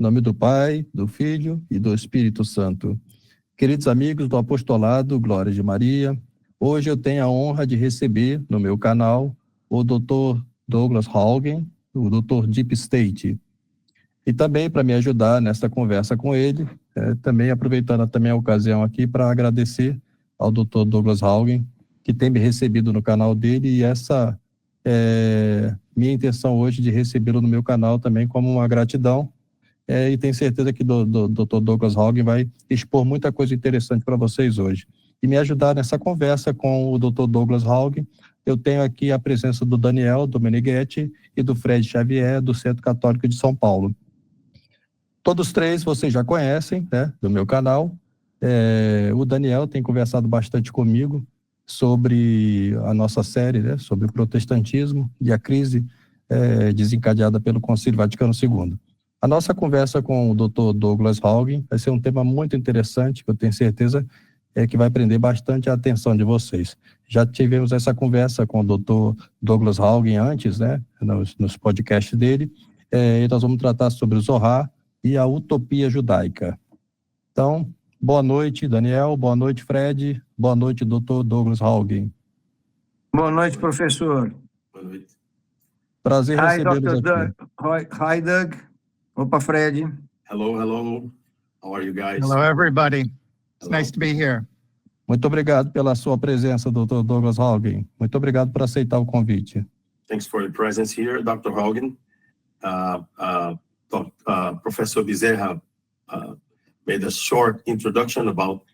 nome do Pai, do Filho e do Espírito Santo. Queridos amigos do Apostolado Glória de Maria, hoje eu tenho a honra de receber no meu canal o Dr. Douglas Haugen, o Dr. Deep State. E também para me ajudar nessa conversa com ele, também aproveitando também a ocasião aqui para agradecer ao Dr. Douglas Haugen, que tem me recebido no canal dele, e essa minha intenção hoje de recebê-lo no meu canal também como uma gratidão, e tenho certeza que o Dr. Douglas Haugen vai expor muita coisa interessante para vocês hoje. E me ajudar nessa conversa com o Dr. Douglas Haugen, eu tenho aqui a presença do Daniel Domeneghetti e do Fred Xavier, do Centro Católico de São Paulo. Todos três vocês já conhecem, né, do meu canal. O Daniel tem conversado bastante comigo sobre a nossa série, né, sobre o protestantismo e a crise desencadeada pelo Concílio Vaticano II. A nossa conversa com o Dr. Douglas Haugen vai ser um tema muito interessante, que eu tenho certeza que vai prender bastante a atenção de vocês. Já tivemos essa conversa com o Dr. Douglas Haugen antes, né, nos podcasts dele, e nós vamos tratar sobre o Zohar e a utopia judaica. Então, boa noite, Daniel, boa noite, Fred, boa noite, Dr. Douglas Haugen. Boa noite, professor. Boa noite. Prazer recebê-los aqui. Doug. Hi, Doug. Opa, Fred. Hello, hello. How are you guys? Hello, everybody. It's Hello. nice to be here. Muito obrigado pela sua presença, Dr. Douglas Haugen. Muito obrigado por aceitar o convite. Thanks for your presence here, Dr. Haugen. Professor Bezerra made a short introduction about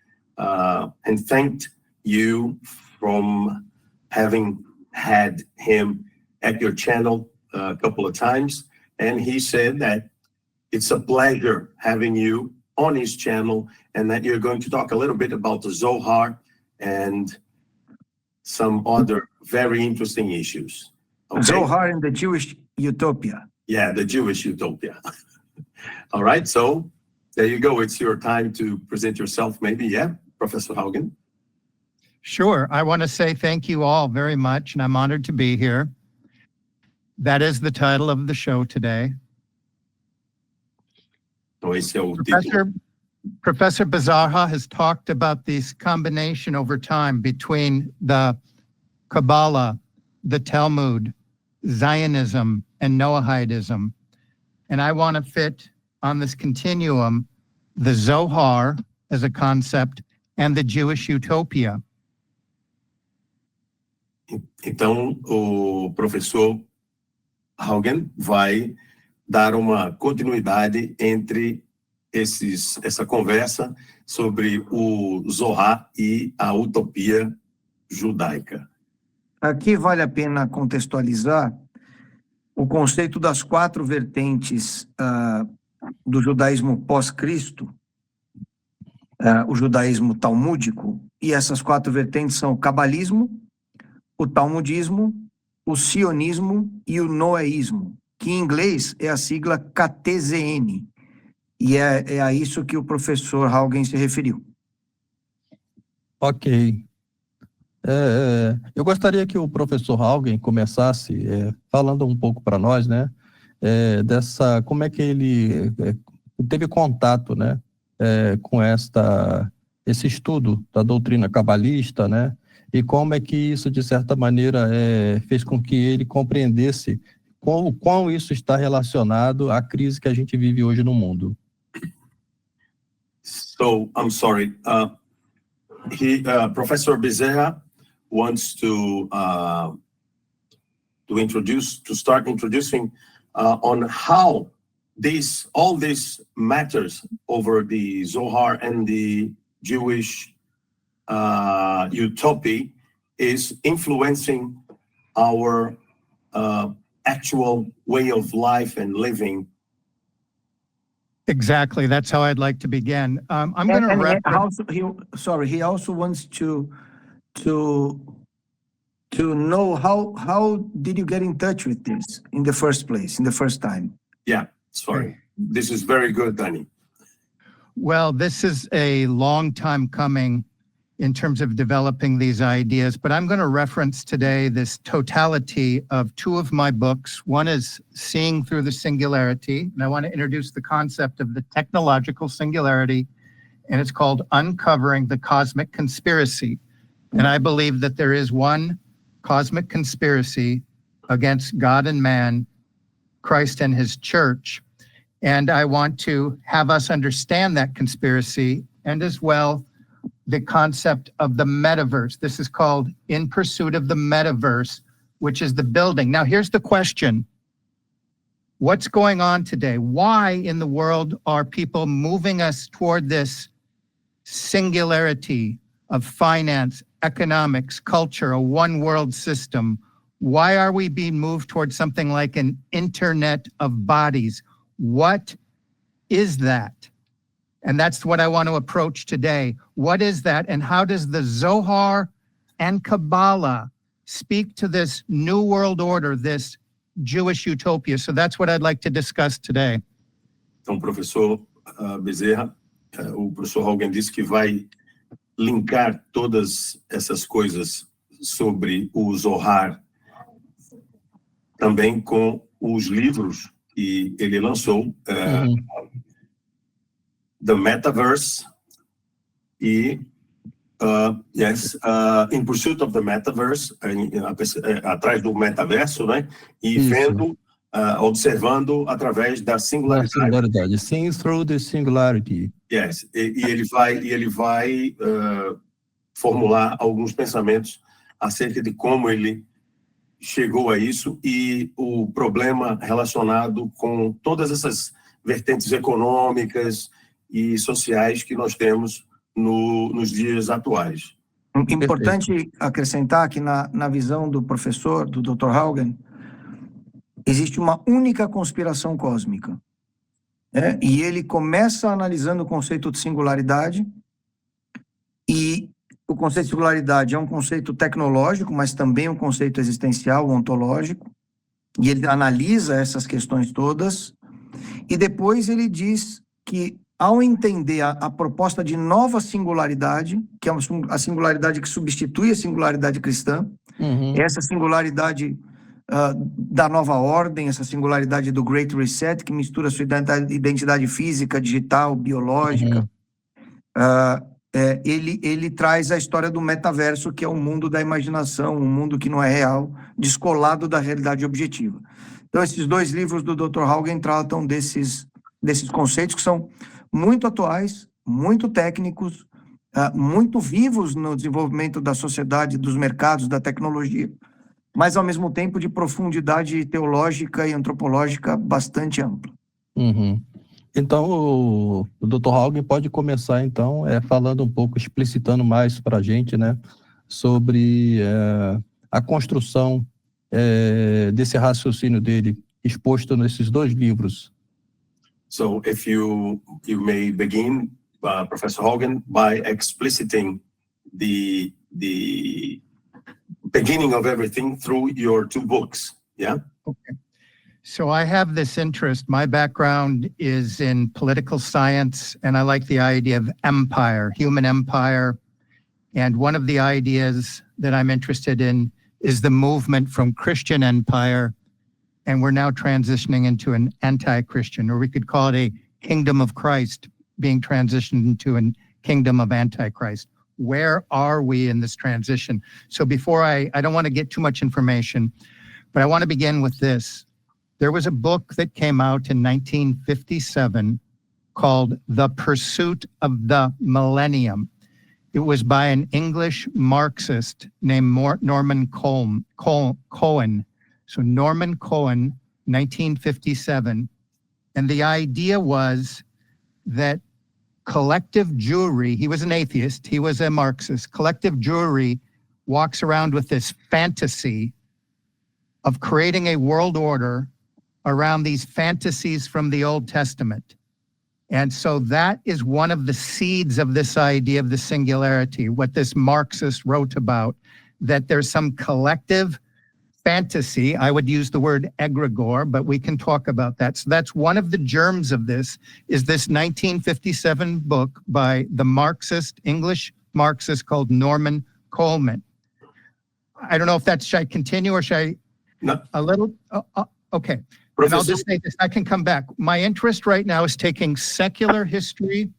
and thanked you from having had him at your channel a couple of times. And he said that it's a pleasure having you on his channel and that you're going to talk a little bit about the Zohar and some other very interesting issues. Okay? Zohar and the Jewish Utopia. Yeah, the Jewish Utopia. All right, so there you go. It's your time to present yourself, maybe, yeah, Professor Haugen? Sure. I want to say thank you all very much, and I'm honored to be here. That is the title of the show today. Então, esse é o título. Professor Bezerra has talked about this combination over time between the Kabbalah, the Talmud, Zionism, and Noahidism. And I want to fit on this continuum the Zohar as a concept and the Jewish Utopia. Então, o professor Haugen vai dar uma continuidade entre essa conversa sobre o Zohar e a utopia judaica. Aqui vale a pena contextualizar o conceito das 4 vertentes do judaísmo pós-Cristo, o judaísmo talmúdico, e essas 4 vertentes são o cabalismo, o talmudismo, o sionismo e o noeísmo, que em inglês é a sigla KTZN, e é a isso que o professor Haugen se referiu. Ok. Eu gostaria que o professor Haugen começasse falando um pouco para nós, né, dessa, como é que ele teve contato, né, com esse estudo da doutrina cabalista, né, e como é que isso, de certa maneira, fez com que ele compreendesse quão isso está relacionado à crise que a gente vive hoje no mundo. So, I'm sorry. Professor Bezerra wants to start introducing on how all this matters over the Zohar and the Jewish utopia is influencing our actual way of life and living. Exactly. That's how I'd like to begin. I'm going to reference... He also wants to know how did you get in touch with this in the first place, in the first time? Yeah, sorry. This is very good, Danny. Well, this is a long time coming. in terms of developing these ideas. But I'm going to reference today this totality of two of my books. One is Seeing Through the Singularity, and I want to introduce the concept of the technological singularity, and it's called Uncovering the Cosmic Conspiracy. And I believe that there is one cosmic conspiracy against God and man, Christ and his church. And I want to have us understand that conspiracy, and as well the concept of the metaverse. This is called In Pursuit of the Metaverse, which is the building. Now, here's the question. What's going on today? Why in the world are people moving us toward this singularity of finance, economics, culture, a one world system? Why are we being moved towards something like an internet of bodies? What is that? And that's what I want to approach today. What is that? And how does the Zohar and Kabbalah speak to this new world order, this Jewish utopia? So that's what I'd like to discuss today. Então, professor Bezerra, o professor Haugen disse que vai linkar todas essas coisas sobre o Zohar também com os livros que ele lançou, The Metaverse e In Pursuit of the Metaverse, atrás do metaverso, né? E Isso. vendo, observando através da singularidade. Singularidade. Seeing through the singularity. Yes. E ele vai formular alguns pensamentos acerca de como ele chegou a isso e o problema relacionado com todas essas vertentes econômicas e sociais que nós temos nos dias atuais. Importante acrescentar que na visão do professor, do Dr. Haugen, existe uma única conspiração cósmica. E ele começa analisando o conceito de singularidade, e o conceito de singularidade é um conceito tecnológico, mas também um conceito existencial, ontológico, e ele analisa essas questões todas, e depois ele diz que, ao entender a proposta de nova singularidade, que é a singularidade que substitui a singularidade cristã, essa singularidade da nova ordem, essa singularidade do Great Reset, que mistura a sua identidade física, digital, biológica, ele traz a história do metaverso, que é um mundo da imaginação, um mundo que não é real, descolado da realidade objetiva. Então, esses dois livros do Dr. Haugen tratam desses conceitos que são muito atuais, muito técnicos, muito vivos no desenvolvimento da sociedade, dos mercados, da tecnologia, mas, ao mesmo tempo, de profundidade teológica e antropológica bastante ampla. Então, o Dr. Haugen pode começar, então, falando um pouco, explicitando mais para a gente, né, sobre a construção desse raciocínio dele, exposto nesses dois livros. So, if you may begin, Professor Haugen, by expliciting the beginning of everything through your two books, yeah? Okay. So I have this interest. My background is in political science, and I like the idea of empire, human empire. And one of the ideas that I'm interested in is the movement from Christian empire, and we're now transitioning into an anti-Christian, or we could call it a kingdom of Christ being transitioned into a kingdom of Antichrist. Where are we in this transition? So before I don't want to get too much information, but I want to begin with this. There was a book that came out in 1957 called The Pursuit of the Millennium. It was by an English Marxist named Norman Cohen. So Norman Cohen, 1957. And the idea was that collective Jewry, he was an atheist, he was a Marxist, collective Jewry walks around with this fantasy of creating a world order around these fantasies from the Old Testament. And so that is one of the seeds of this idea of the singularity, what this Marxist wrote about, that there's some collective fantasy. I would use the word egregore, but we can talk about that. So that's one of the germs of this, is this 1957 book by the Marxist, English Marxist called Norman Coleman. I don't know if that, should I continue or should I? No. A little, okay. And I'll Professor, just say this, I can come back. My interest right now is taking secular history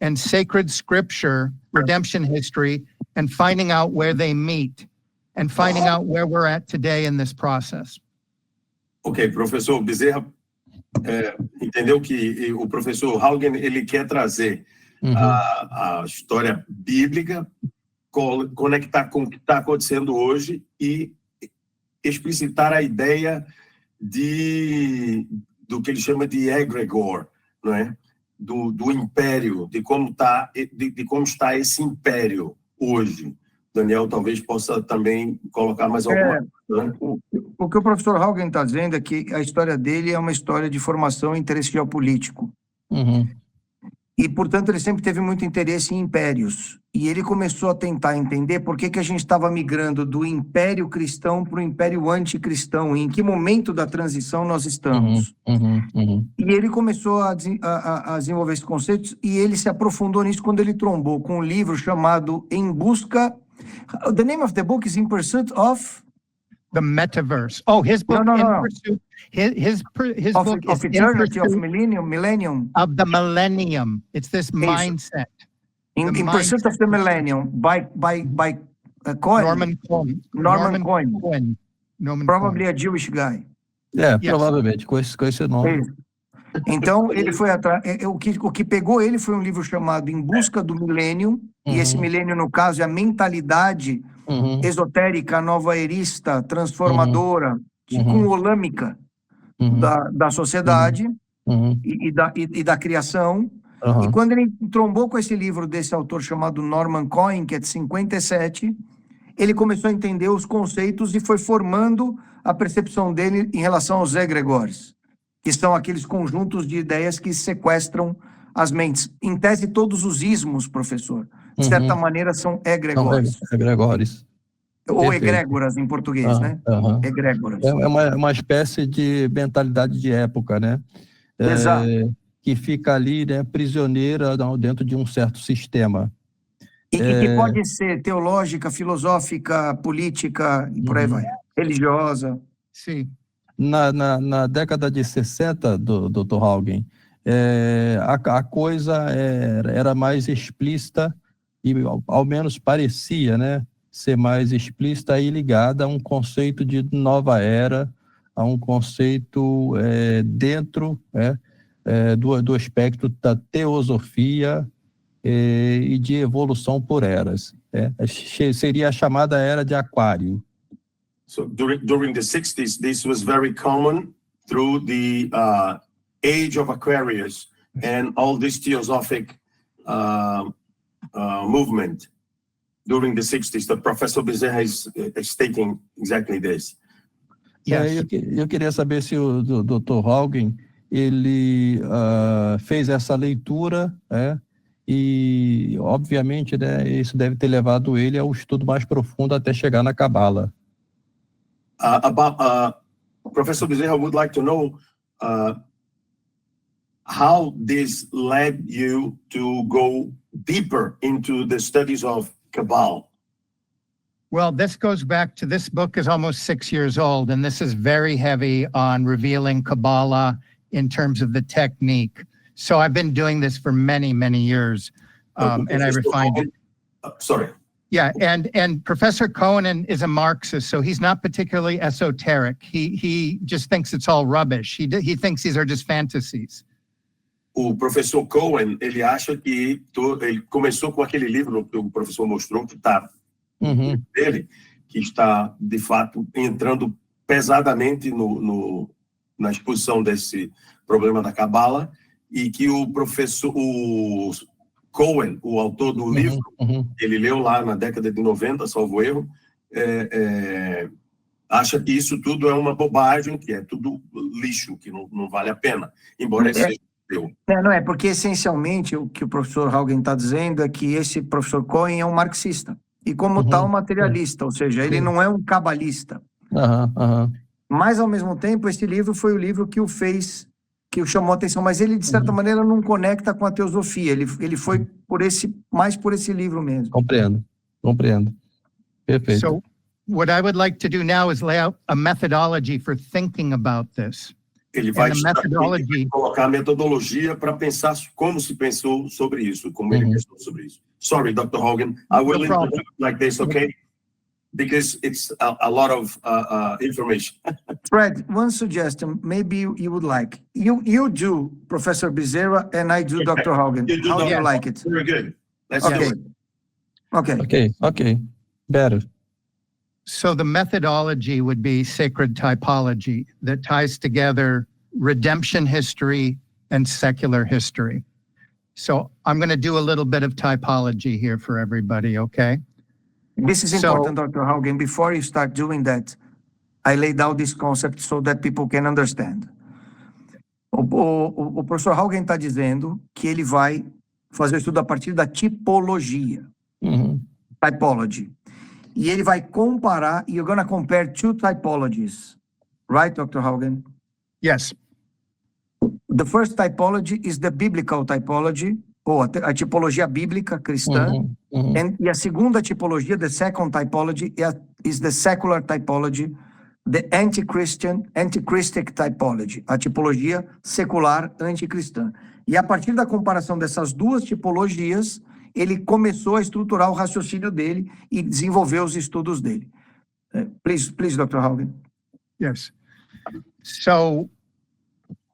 and sacred scripture, redemption history, and finding out where they meet and finding out where we're at today in this process. ok, professor Bezerra entendeu que o professor Haugen ele quer trazer a história bíblica, conectar com o que está acontecendo hoje e explicitar a ideia do que ele chama de egregor, não é? Do império, de como está esse império hoje. Daniel talvez possa também colocar mais alguma coisa. Né? O que o professor Haugen está dizendo é que a história dele é uma história de formação e interesse geopolítico. E, portanto, ele sempre teve muito interesse em impérios. E ele começou a tentar entender por que a gente estava migrando do império cristão para o império anticristão, e em que momento da transição nós estamos. E ele começou a desenvolver esses conceitos, e ele se aprofundou nisso quando ele trombou com um livro chamado Em Busca... The name of the book is In Pursuit of... The Metaverse. Oh, his book, No. In Pursuit, his book Of is In Eternity, of Pursuit Millennium. of the Millennium. It's this mindset. In The Pursuit of the Millennium, by Cohen. Norman Cohen. Norman Probably Cohen. a Jewish guy. É, Yes. provavelmente, com esse nome. Isso. Então, ele foi atrás. O que pegou ele foi um livro chamado Em Busca do Milênio, e esse milênio, no caso, é a mentalidade esotérica, nova-erista, transformadora, cumulâmica da sociedade e da criação. E quando ele trombou com esse livro desse autor chamado Norman Cohen, que é de 57, ele começou a entender os conceitos e foi formando a percepção dele em relação aos egregores, que são aqueles conjuntos de ideias que sequestram as mentes. Em tese, todos os ismos, professor, de certa maneira, são egregores. São egregores. Ou Perfeito. egrégoras em português, né? Egrégoras. É uma espécie de mentalidade de época, né? Exato. Que fica ali, né, prisioneira dentro de um certo sistema. E que pode ser teológica, filosófica, política, e por aí vai. Religiosa. Sim. Na década de 60, do Dr. Haugen, a coisa era mais explícita e, ao menos, parecia, né, ser mais explícita e ligada a um conceito de nova era, a um conceito dentro do aspecto da teosofia e de evolução por eras. Seria a chamada era de Aquário. So during the 60s, this was very common through the age of Aquarius and all this theosophic movement during the 60s. The Professor Bezerra is stating exactly this. Yes. Eu queria saber se o Dr. Haugen ele fez essa leitura, e, obviamente, né, isso deve ter levado ele ao estudo mais profundo até chegar na Cabala. Professor Bezerra would like to know how this led you to go deeper into the studies of Kabbalah. Well, this goes back to, this book is almost 6 years old, and this is very heavy on revealing Kabbalah in terms of the technique. So I've been doing this for many, many years, and I refined it. Sorry. Yeah, and Professor Cohen is a Marxist, so he's not particularly esoteric. He just thinks it's all rubbish. He thinks these are just fantasies. O professor Cohen, ele acha que ele começou com aquele livro que o professor mostrou, que está dele, que está, de fato, entrando pesadamente na exposição desse problema da Cabala, e que o Cohen, o autor do livro, ele leu lá na década de 90, salvo erro, acha que isso tudo é uma bobagem, que é tudo lixo, que não vale a pena, embora seja eu. Não é, porque essencialmente o que o professor Haugen está dizendo é que esse professor Cohen é um marxista, e como tal materialista, ou seja, ele não é um cabalista. Mas, ao mesmo tempo, esse livro foi o livro que o fez que o chamou a atenção, mas ele, de certa maneira, não conecta com a teosofia. Ele foi mais por esse livro mesmo. Compreendo. Perfeito. So what I would like to do now is lay out a methodology for thinking about this. Ele vai And the methodology, colocar a metodologia para pensar como se pensou sobre isso, como ele pensou sobre isso. Sorry, Dr. Hogan, I will No problem. interrupt like this, okay? Because it's a lot of information. Fred, one suggestion, maybe you would like. You do Professor Bezerra, and I do Dr. Hogan. You do How do you Dr. like it? Very good. Let's do Okay. it. Ok. Better. so the methodology would be sacred typology that ties together redemption history and secular history. So I'm going to do a little bit of typology here for everybody, okay? This is So- important, Dr. Hogan. Before you start doing that, I laid out this concept so that people can understand. O professor Hogan está dizendo que ele vai fazer o estudo a partir da tipologia, typology. E ele vai comparar, you're going to compare two typologies, right, Dr. Hogan? Yes. The first typology is the biblical typology, ou a tipologia bíblica cristã. E a segunda tipologia, the second typology, is the secular typology, the antichristic typology, a tipologia secular anticristã. E a partir da comparação dessas duas tipologias, ele começou a estruturar o raciocínio dele e desenvolver os estudos dele. Please, Dr. Hogan. Yes. So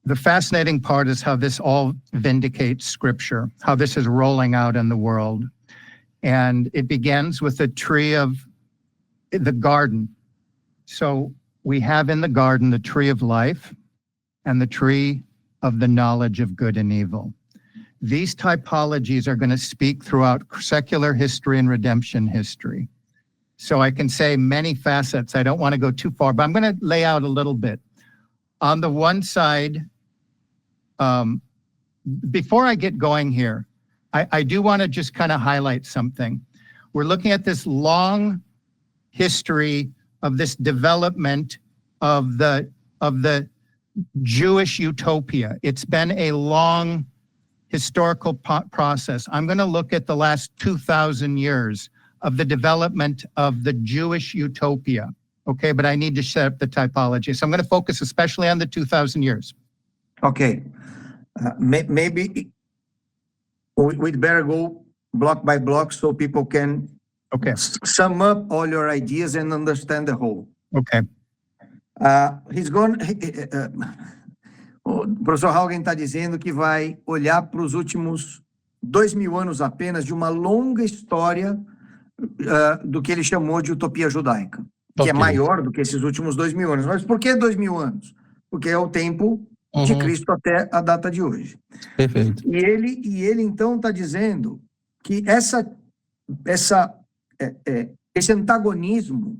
the fascinating part is how this all vindicates scripture, how this is rolling out in the world. And it begins with the tree of the garden. So we have in the garden the tree of life and the tree of the knowledge of good and evil. These typologies are going to speak throughout secular history and redemption history. So I can say many facets. I don't want to go too far, but I'm going to lay out a little bit. On the one side, before I get going here, I do want to just kind of highlight something. We're looking at this long history of this development of the Jewish utopia. It's been a long historical process. I'm going to look at the last 2,000 years of the development of the Jewish utopia. Okay, but I need to set up the typology. So I'm going to focus especially on the 2,000 years. Okay. Maybe we'd better go block by block so people can Okay, sum up all your ideas and understand the whole. okay. O professor Haugen está dizendo que vai olhar para os últimos 2.000 anos apenas de uma longa história do que ele chamou de utopia judaica, que é maior do que esses últimos 2.000 anos. Mas por que 2.000 anos? Porque é o tempo de Cristo até a data de hoje. Perfeito. E ele então está dizendo que esse antagonismo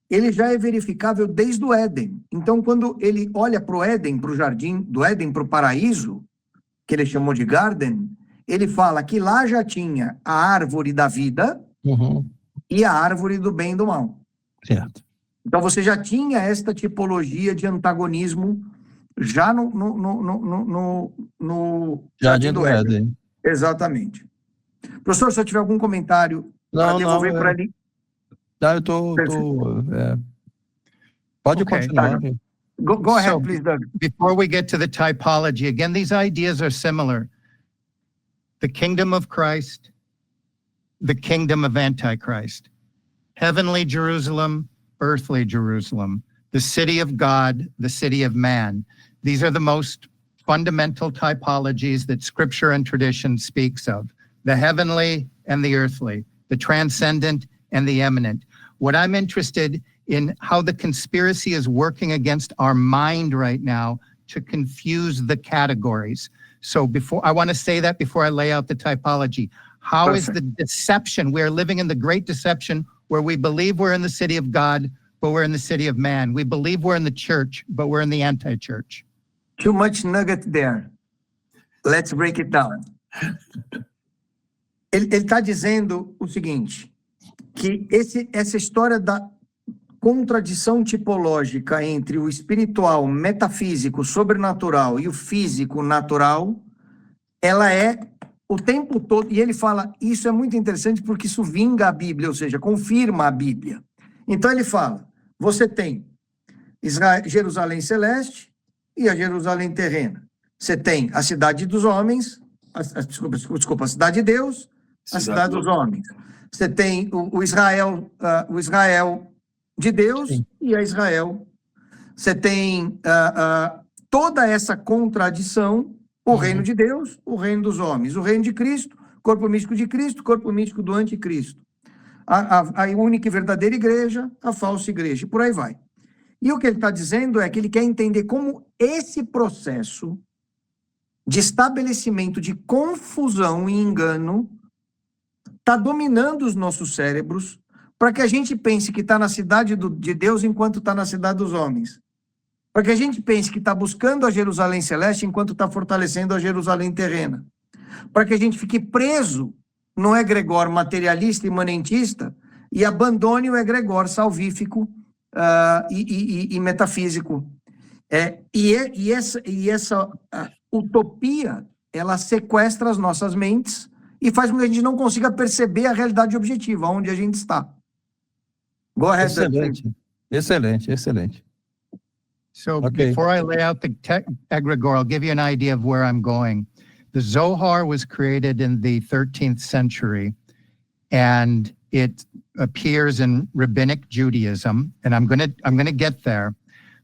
ele já é verificável desde o Éden. Então, quando ele olha para o Éden, para o jardim do Éden, para o paraíso, que ele chamou de Garden, ele fala que lá já tinha a árvore da vida e a árvore do bem e do mal. Certo. Então, você já tinha esta tipologia de antagonismo já no Jardim do Éden. Exatamente. Professor, se eu tiver algum comentário para devolver para ele. Não, eu tô pode Okay. continuar. Go ahead, So, please, Doug. Before we get to the typology, again, these ideas are similar. The kingdom of Christ, the kingdom of Antichrist, heavenly Jerusalem, earthly Jerusalem, the city of God, the city of man. These are the most fundamental typologies that scripture and tradition speaks of. The heavenly and the earthly, the transcendent and the eminent. What I'm interested in how the conspiracy is working against our mind right now to confuse the categories. So I want to say that before I lay out the typology. How is the deception? We are living in the great deception where we believe we're in the city of God, but we're in the city of man. We believe we're in the church, but we're in the anti-church. Too much nugget there. Let's break it down. Ele está dizendo o seguinte, que essa história contradição tipológica entre o espiritual, metafísico, sobrenatural e o físico, natural, ela é o tempo todo, e ele fala, isso é muito interessante porque isso vinga a Bíblia, ou seja, confirma a Bíblia. Então ele fala, você tem Jerusalém celeste e a Jerusalém terrena. Você tem a cidade dos homens, desculpa, a cidade de Deus, a cidade dos homens. Você tem o Israel de Deus Sim. e a Israel. Você tem toda essa contradição, o reino de Deus, o reino dos homens, o reino de Cristo, corpo místico de Cristo, corpo místico do anticristo. A única e verdadeira igreja, a falsa igreja, e por aí vai. E o que ele está dizendo é que ele quer entender como esse processo de estabelecimento de confusão e engano está dominando os nossos cérebros para que a gente pense que está na cidade de Deus enquanto está na cidade dos homens. Para que a gente pense que está buscando a Jerusalém celeste enquanto está fortalecendo a Jerusalém terrena. Para que a gente fique preso no egregor materialista e imanentista e abandone o egregor salvífico e metafísico. Essa utopia, ela sequestra as nossas mentes e faz com que a gente não consiga perceber a realidade objetiva, onde a gente está. Go ahead. Excelente. So Okay. before I lay out the egregore, I'll give you an idea of where I'm going. The Zohar was created in the 13th century, and it appears in rabbinic Judaism, and I'm gonna get there,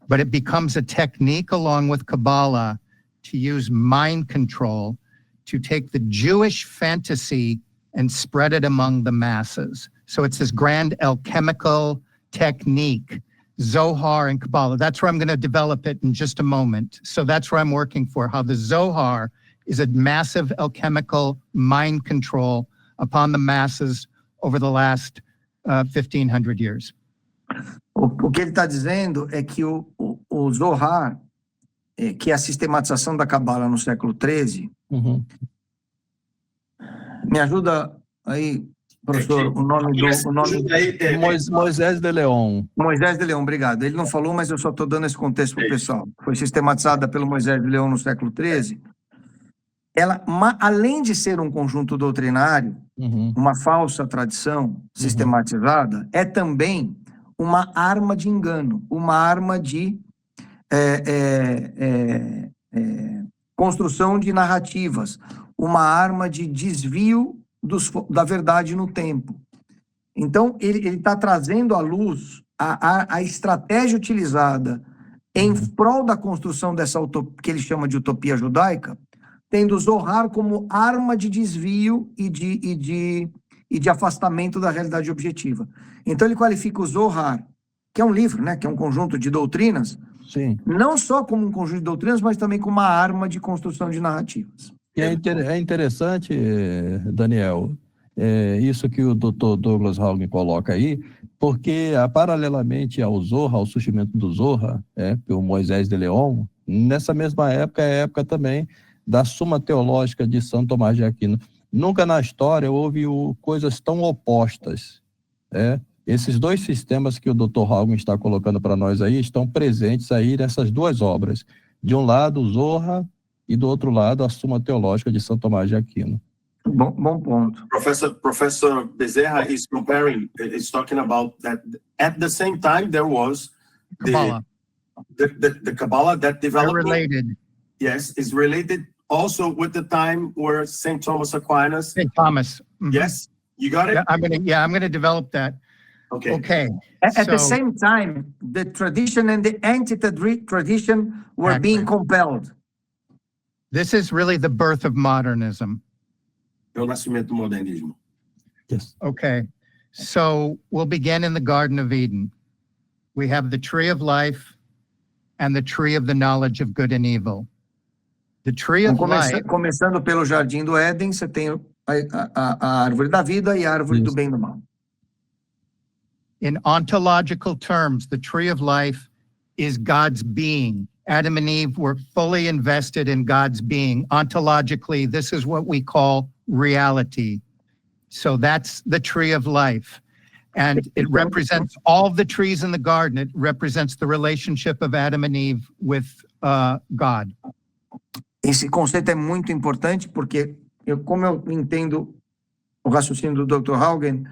but it becomes a technique along with Kabbalah to use mind control to take the Jewish fantasy and spread it among the masses. So it's this grand alchemical technique, Zohar and Kabbalah. That's where I'm going to develop it in just a moment. So that's where I'm working for, how the Zohar is a massive alchemical mind control upon the masses over the last 1,500 years. O que ele está dizendo é que o Zohar, que é a sistematização da Cabala no século XIII, me ajuda aí, professor, o nome Moisés de León. Moisés de Leão, obrigado. Ele não falou, mas eu só estou dando esse contexto para o pessoal. Foi sistematizada pelo Moisés de Leão no século XIII. Ela, além de ser um conjunto doutrinário, uma falsa tradição sistematizada, é também uma arma de engano, uma arma de construção de narrativas, uma arma de desvio da verdade no tempo. Então, ele está trazendo à luz a estratégia utilizada em prol da construção dessa utopia, que ele chama de utopia judaica, tendo o Zohar como arma de desvio e de afastamento da realidade objetiva. Então, ele qualifica o Zohar, que é um livro, né, que é um conjunto de doutrinas, Sim. não só como um conjunto de doutrinas, mas também como uma arma de construção de narrativas. E é interessante, Daniel, isso que o Dr. Douglas Haugen coloca aí, porque paralelamente ao Zohar, ao surgimento do Zohar, pelo Moisés de León, nessa mesma época é a época também da Suma Teológica de São Tomás de Aquino. Nunca na história houve coisas tão opostas. Esses dois sistemas que o Dr. Haugen está colocando para nós aí estão presentes aí nessas duas obras. De um lado, o Zohar, e do outro lado, a Suma Teológica de São Tomás de Aquino. Bom ponto. Professor Bezerra is comparing, is talking about that at the same time there was Kabbalah. the Kabbalah that They're developed. related. Yes, is related also with the time where St. Thomas Aquinas. St. Thomas. Mhm. Yes, you got it? Yeah, I'm gonna develop that. Okay. At the So- same time, the tradition and the anti-tradition were Exactly. being compelled. This is really the birth of modernism. É o nascimento do modernismo. Yes. Okay. So we'll begin in the Garden of Eden. We have the tree of life and the tree of the knowledge of good and evil. The tree of life, Começando pelo Jardim do Éden, você tem a árvore da vida e a árvore do Isso. bem e do mal. in ontological terms, the tree of life is God's being. Adam and Eve were fully invested in God's being. Ontologically, this is what we call reality. So that's the tree of life. And it represents all the trees in the garden. It represents the relationship of Adam and Eve with God. Esse conceito é muito importante porque, como eu entendo o raciocínio do Dr. Haugen,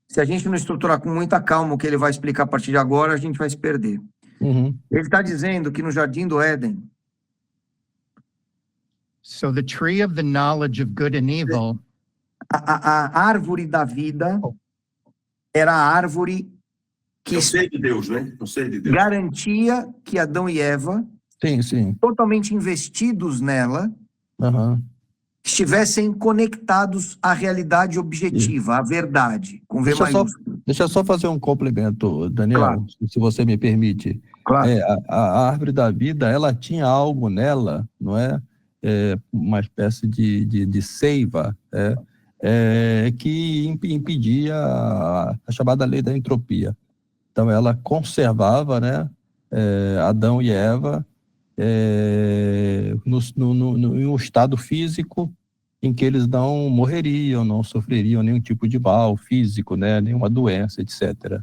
se a gente não estruturar com muita calma o que ele vai explicar a partir de agora, a gente vai se perder. Uhum. Ele está dizendo que no Jardim do Éden, So the tree of the knowledge of good and evil a árvore da vida era a árvore que Eu sei de Deus, né? Eu sei de Deus. garantia que Adão e Eva, Sim. totalmente investidos nela, Aham. estivessem conectados à realidade objetiva, à verdade, com V maiúsculo. Deixa eu só fazer um complemento, Daniel, Claro. se você me permite. Claro. A árvore da vida, ela tinha algo nela, não é? Uma espécie de seiva, que impedia a chamada lei da entropia. Então, ela conservava, né, Adão e Eva em um estado físico em que eles não morreriam, não sofreriam nenhum tipo de mal físico, né, nenhuma doença, etc.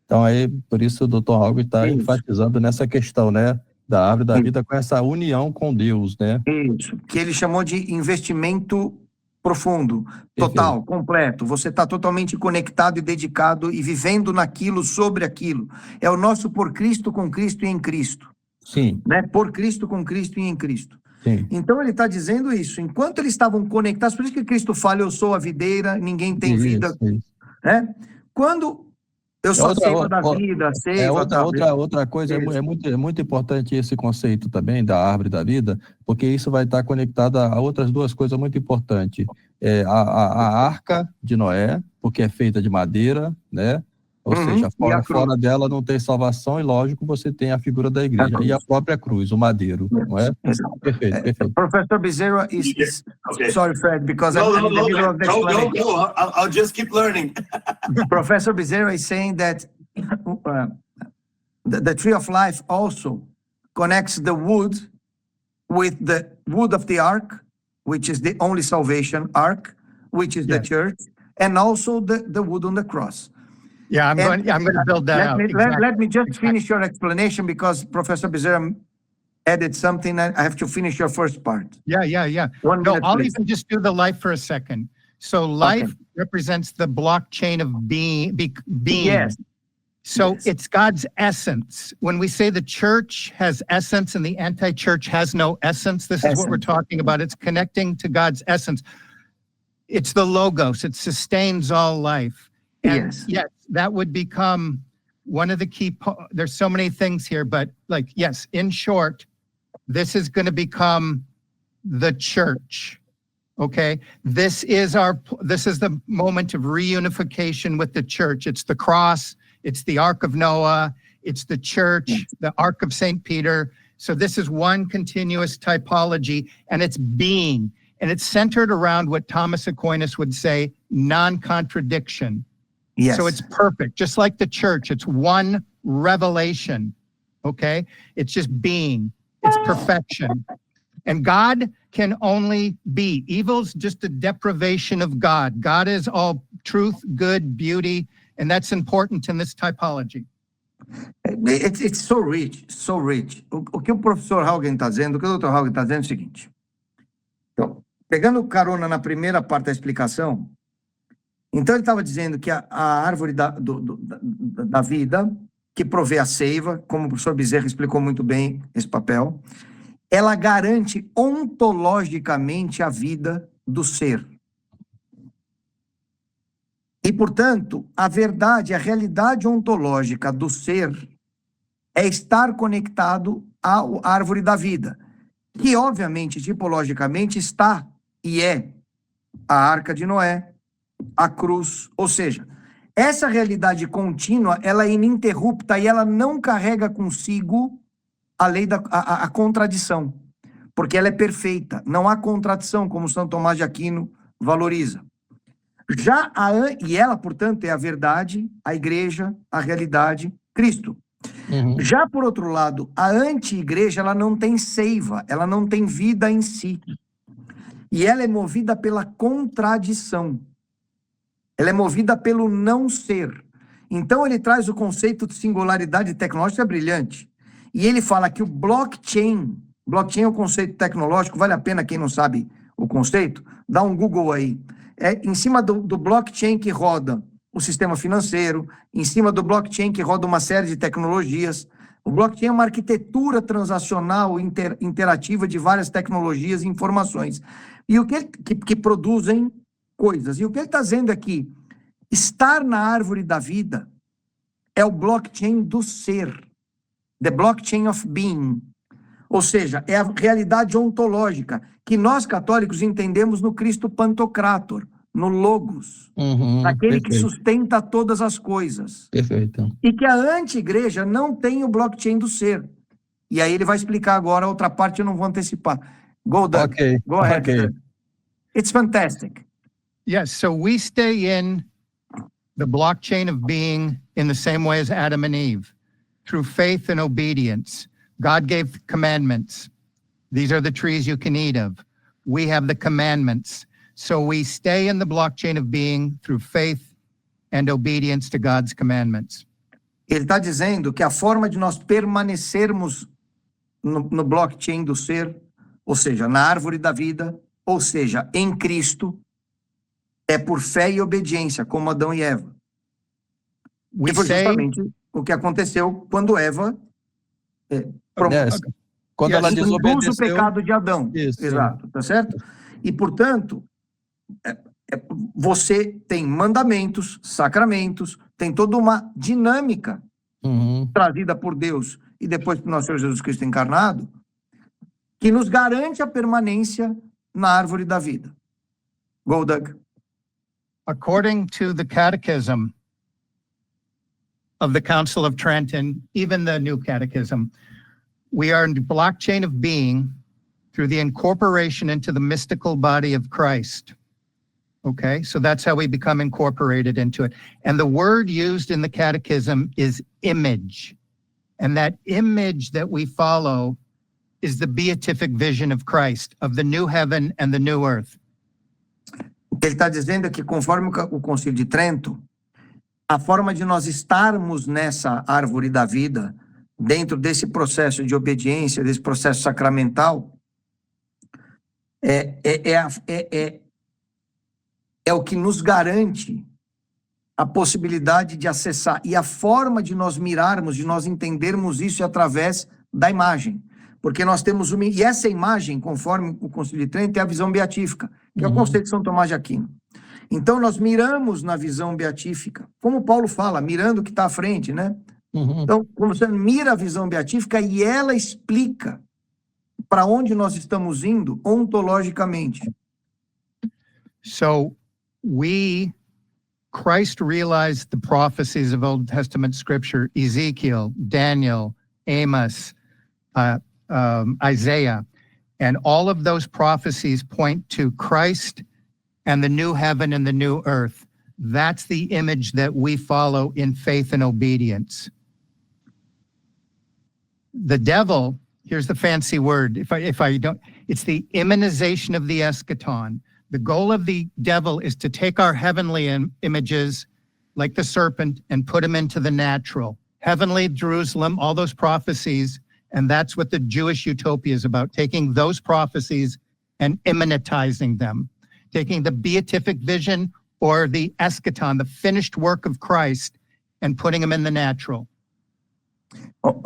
Então, aí, por isso o Dr. Haugen está Isso. enfatizando nessa questão, né, da árvore da Isso. vida com essa união com Deus, né? Isso, que ele chamou de investimento profundo, total, completo. Você está totalmente conectado e dedicado e vivendo naquilo, sobre aquilo. É o nosso por Cristo, com Cristo e em Cristo. Sim, Né? Por Cristo, com Cristo e em Cristo. sim. Então ele está dizendo isso. Enquanto eles estavam conectados, por isso que Cristo fala, eu sou a videira, ninguém tem vida. Isso. Né? Quando eu sou a seiva da vida, a seiva da vida. Outra coisa, Isso. é muito importante esse conceito também da árvore da vida, porque isso vai estar conectado a outras duas coisas muito importantes. A arca de Noé, porque é feita de madeira, né? Ou seja, E a cruz. fora dela não tem salvação e, lógico, você tem a figura da igreja. E a própria cruz, o madeiro, não é? Exato. Perfeito. Professor Bezerra is Okay. sorry, Fred, because No, I'm in the middle of the explanation. go. I'll just keep learning. Professor Bezerra is saying that the tree of life also connects the wood with the wood of the ark, which is the only salvation ark, which is the Yes. church, and also the wood on the cross. Yeah, I'm going to build that out. Let me just Exactly. finish your explanation because Professor Bezerra added something and I have to finish your first part. Yeah. 1 No, minute, I'll please. even just do the life for a second. So life represents the blockchain of being. Yes. So Yes. it's God's essence. When we say the church has essence and the anti-church has no essence, this is what we're Essence. talking about. It's connecting to God's essence. It's the logos. It sustains all life. And Yes. that would become one of the key. There's so many things here, but yes, in short, this is going to become the church. Okay. This is the moment of reunification with the church. It's the cross. It's the Ark of Noah. It's the church, the Ark of St. Peter. So this is one continuous typology, and it's being, and it's centered around what Thomas Aquinas would say, non-contradiction. Yes. So it's perfect. Just like the church, it's one revelation. Okay. It's just being, it's perfection. And God can only be. Evil's just a deprivation of God. God is all truth, good, beauty, and that's important in this typology. It's so rich, so rich. O que o professor Haugen está dizendo, o que o Dr. Haugen está dizendo é o seguinte. Então, pegando carona na primeira parte da explicação, então ele estava dizendo que a árvore da vida, que provê a seiva, como o professor Bezerra explicou muito bem esse papel, ela garante ontologicamente a vida do ser. E, portanto, a verdade, a realidade ontológica do ser é estar conectado à árvore da vida, que, obviamente, tipologicamente, está e é a Arca de Noé, a cruz, ou seja, essa realidade contínua, ela é ininterrupta e ela não carrega consigo a lei a contradição, porque ela é perfeita, não há contradição, como São Tomás de Aquino valoriza. E ela, portanto, é a verdade, a igreja, a realidade, Cristo. Uhum. Já, por outro lado, a anti-igreja, ela não tem seiva, ela não tem vida em si. E ela é movida pela contradição. Ela é movida pelo não ser. Então ele traz o conceito de singularidade tecnológica brilhante. E ele fala que o blockchain é um conceito tecnológico, vale a pena quem não sabe o conceito, dá um Google aí. É em cima do blockchain que roda o sistema financeiro, em cima do blockchain que roda uma série de tecnologias. O blockchain é uma arquitetura transacional interativa de várias tecnologias e informações. E o que produzem coisas. E o que ele está dizendo aqui, estar na árvore da vida é o blockchain do ser. The blockchain of being. Ou seja, é a realidade ontológica que nós católicos entendemos no Cristo Pantocrator, no Logos, naquele que sustenta todas as coisas. Perfeito. E que a anti-igreja não tem o blockchain do ser. E aí ele vai explicar agora a outra parte, eu não vou antecipar. Go, Doug. Okay. Go ahead. Okay. Doug. It's fantastic. Yes, so we stay in the blockchain of being in the same way as Adam and Eve, through faith and obedience. God gave commandments. These are the trees you can eat of. We have the commandments. So we stay in the blockchain of being through faith and obedience to God's commandments. Ele está dizendo que a forma de nós permanecermos no blockchain do ser, ou seja, na árvore da vida, ou seja, em Cristo, é por fé e obediência, como Adão e Eva. We Que foi say, justamente o que aconteceu quando Eva Quando ela induz o desobedeceu, pecado de Adão. Isso, sim. Exato, tá certo? E, portanto, você tem mandamentos, sacramentos, tem toda uma dinâmica trazida por Deus e depois por nosso Senhor Jesus Cristo encarnado, que nos garante a permanência na árvore da vida. Go, Doug. according to the Catechism of the Council of Trent, and even the New Catechism, we are in the blockchain of being through the incorporation into the mystical body of Christ. Okay, so that's how we become incorporated into it. And the word used in the Catechism is image. And that image that we follow is the beatific vision of Christ, of the new heaven and the new earth. O que ele está dizendo é que, conforme o Concílio de Trento, a forma de nós estarmos nessa árvore da vida, dentro desse processo de obediência, desse processo sacramental, é o que nos garante a possibilidade de acessar. E a forma de nós mirarmos, de nós entendermos isso é através da imagem. Porque nós temos uma... E essa imagem, conforme o Concílio de Trento, é a visão beatífica, que é o conceito de São Tomás de Aquino. Então, nós miramos na visão beatífica, como Paulo fala, mirando o que está à frente, né? Então, quando você mira a visão beatífica, e ela explica para onde nós estamos indo ontologicamente. So Christ realized the prophecies of Old Testament scripture, Ezekiel, Daniel, Amos, Isaiah, and all of those prophecies point to Christ and the new heaven and the new earth. That's the image that we follow in faith and obedience. The devil, here's the fancy word, if I don't, it's the immanization of the eschaton. The goal of the devil is to take our heavenly images, like the serpent, and put them into the natural. Heavenly Jerusalem, all those prophecies, and that's what the Jewish utopia is about, taking those prophecies and immanentizing them, taking the beatific vision or the eschaton, the finished work of Christ, and putting them in the natural.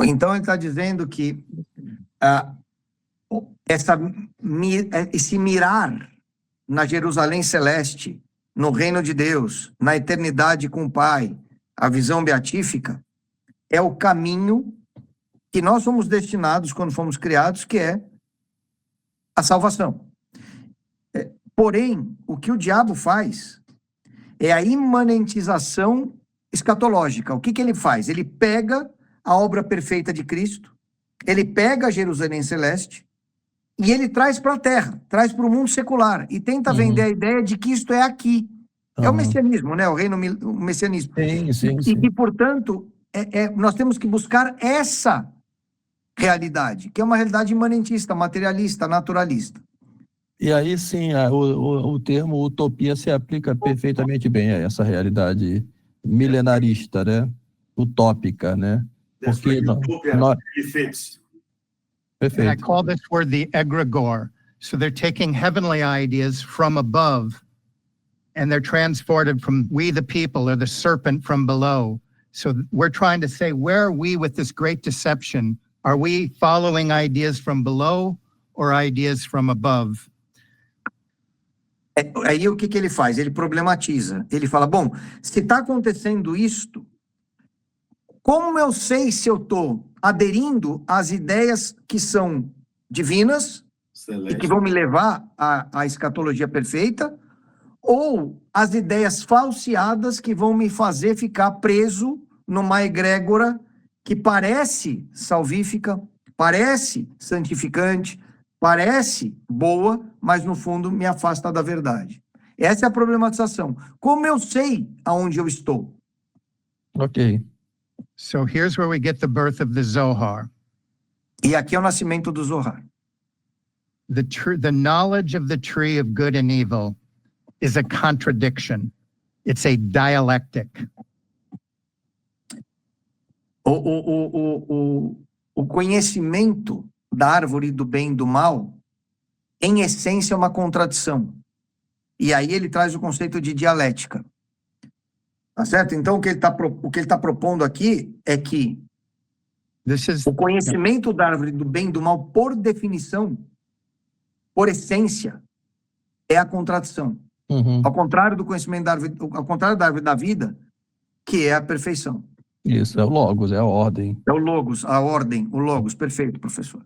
Então, ele está dizendo que esse mirar na Jerusalém Celeste, no reino de Deus, na eternidade com o Pai, a visão beatífica, é o caminho que nós somos destinados quando fomos criados, que é a salvação. Porém, o que o diabo faz é a imanentização escatológica. O que ele faz? Ele pega a obra perfeita de Cristo, ele pega a Jerusalém Celeste e ele traz para a terra, traz para o mundo secular e tenta vender a ideia de que isto é aqui. É o messianismo, né? O messianismo. Sim. E, portanto, nós temos que buscar essa realidade, que é uma realidade imanentista, materialista, naturalista. E aí sim, o termo utopia se aplica perfeitamente bem a essa realidade milenarista, né? Utópica, né? That's Porque where utopia nós- really fits. And I Perfeito. call this word the egregore. So they're taking heavenly ideas from above and they're transported from we the people or the serpent from below. So we're trying to say, where are we with this great deception? Are we following ideas from below or ideas from above? Aí o que ele faz? Ele problematiza. Ele fala, bom, se está acontecendo isto, como eu sei se eu estou aderindo às ideias que são divinas e que Celeste. vão me levar à escatologia perfeita, ou as ideias falseadas que vão me fazer ficar preso numa egrégora que parece salvífica, parece santificante, parece boa, mas no fundo me afasta da verdade. Essa é a problematização. Como eu sei aonde eu estou? Ok. So here's where we get the birth of the Zohar. E aqui é o nascimento do Zohar. The knowledge of the tree of good and evil is a contradiction. It's a dialectic. O conhecimento da árvore do bem e do mal, em essência, é uma contradição. E aí ele traz o conceito de dialética. Tá certo? Então, o que ele tá propondo aqui é que This is o conhecimento da árvore do bem e do mal, por definição, por essência, é a contradição. Uhum. Ao contrário do conhecimento da árvore, ao contrário da árvore da vida, que é a perfeição. Isso, é o Logos, é a ordem. É o logos, a ordem, o logos. Perfeito, professor.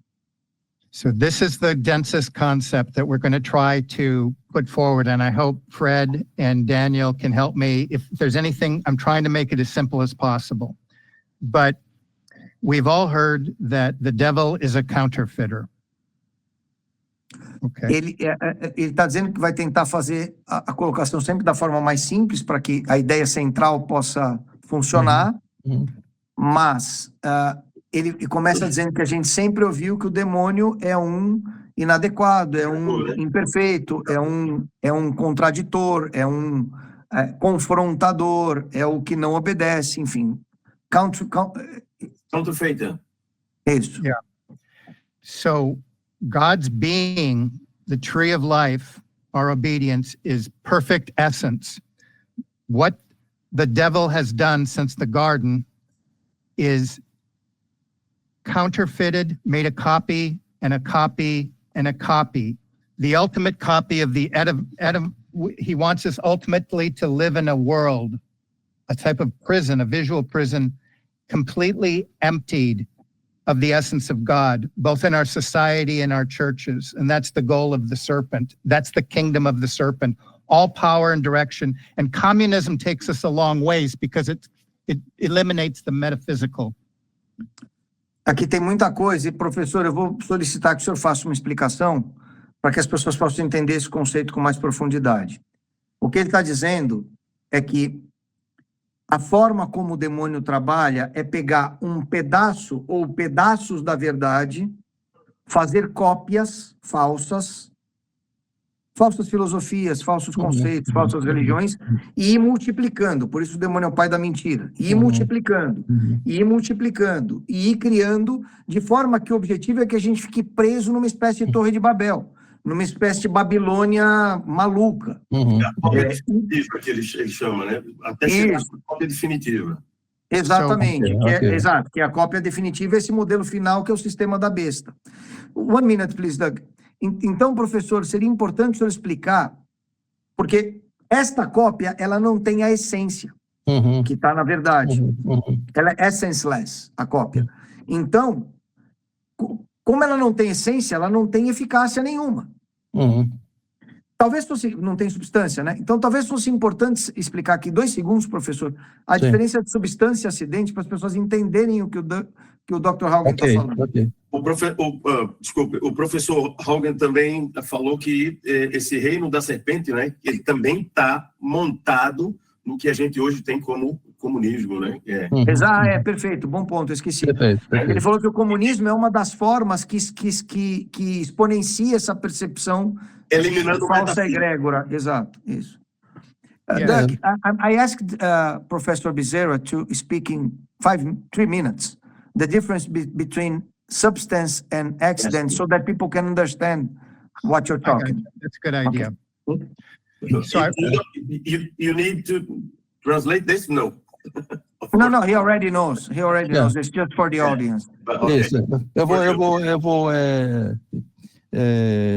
So this is the densest concept that we're going to try to put forward, and I hope Fred and Daniel can help me. If there's anything, I'm trying to make it as simple as possible. But we've all heard that the devil is a counterfeiter. Okay. Ele está dizendo que vai tentar fazer a colocação sempre da forma mais simples para que a ideia central possa funcionar, Uhum. mas ele começa dizendo que a gente sempre ouviu que o demônio é um inadequado, é um imperfeito, é um contraditor, é um confrontador, é o que não obedece, enfim. Counterfeiter. Isso. Yeah. So God's being, the tree of life, our obedience is perfect essence. What the devil has done since the garden is counterfeited, made a copy and a copy and a copy. The ultimate copy of the Adam, he wants us ultimately to live in a world, a type of prison, a visual prison, completely emptied of the essence of God, both in our society and our churches. And that's the goal of the serpent. That's the kingdom of the serpent. All power and direction. And communism takes us a long ways because it eliminates the metaphysical. Aqui tem muita coisa, e professor, eu vou solicitar que o senhor faça uma explicação para que as pessoas possam entender esse conceito com mais profundidade. O que ele está dizendo é que a forma como o demônio trabalha é pegar um pedaço ou pedaços da verdade, fazer cópias falsas filosofias, falsos conceitos, falsas religiões, e ir multiplicando. Por isso o demônio é o pai da mentira. E ir multiplicando, e ir multiplicando, e ir criando, de forma que o objetivo é que a gente fique preso numa espécie de Torre de Babel, numa espécie de Babilônia maluca. Uhum. A cópia definitiva que ele chama, né? Até chegar a cópia definitiva. Exatamente. Okay. Exato, que a cópia definitiva é esse modelo final que é o sistema da besta. 1 minute, please, Doug. Então, professor, seria importante o senhor explicar, porque esta cópia, ela não tem a essência, que está na verdade. Ela é essenceless, a cópia. Então, como ela não tem essência, ela não tem eficácia nenhuma. Talvez fosse, não tem substância, né? Então, talvez fosse importante explicar aqui, 2 segundos, professor, a diferença de substância e acidente, para as pessoas entenderem o que o Dr. Haugen está falando. Ok. O professor Haugen também falou que esse reino da serpente, né, ele também está montado no que a gente hoje tem como comunismo, né? Exato, perfeito, bom ponto, eu esqueci. Perfeito. Ele falou que o comunismo é uma das formas que exponencia essa percepção eliminando falsa egrégora. Exato, isso. Yeah. Doug, I asked Professor Bezerra to speak in 3 minutes, the difference between substance and accident, so that people can understand what you're I got talking. you. That's a good idea. So You need to translate this? No. Of No, course. no, he already knows. He already Yeah. knows. It's just for the audience. But, okay. Isso. Eu vou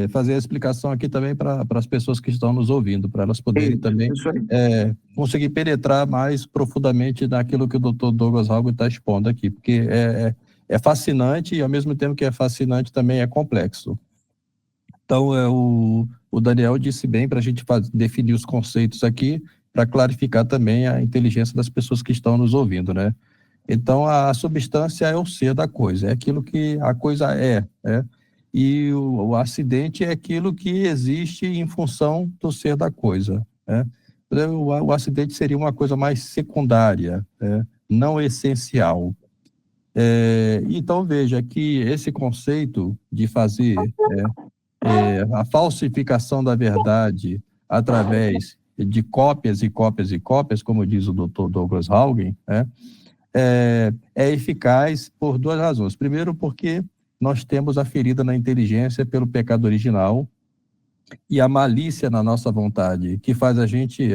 fazer a explicação aqui também para as pessoas que estão nos ouvindo, para elas poderem também Isso aí. conseguir penetrar mais profundamente naquilo que o Dr. Douglas Haugen está expondo aqui, porque é fascinante e, ao mesmo tempo que é fascinante, também é complexo. Então, o Daniel disse bem para a gente definir os conceitos aqui, para clarificar também a inteligência das pessoas que estão nos ouvindo, né? Então, a substância é o ser da coisa, é aquilo que a coisa né? E o acidente é aquilo que existe em função do ser da coisa, né? O acidente seria uma coisa mais secundária, né? Não essencial. Então, veja que esse conceito de fazer a falsificação da verdade através de cópias e cópias e cópias, como diz o Dr. Douglas Haugen, né? É eficaz por 2 razões. Primeiro, porque nós temos a ferida na inteligência pelo pecado original e a malícia na nossa vontade, que faz a gente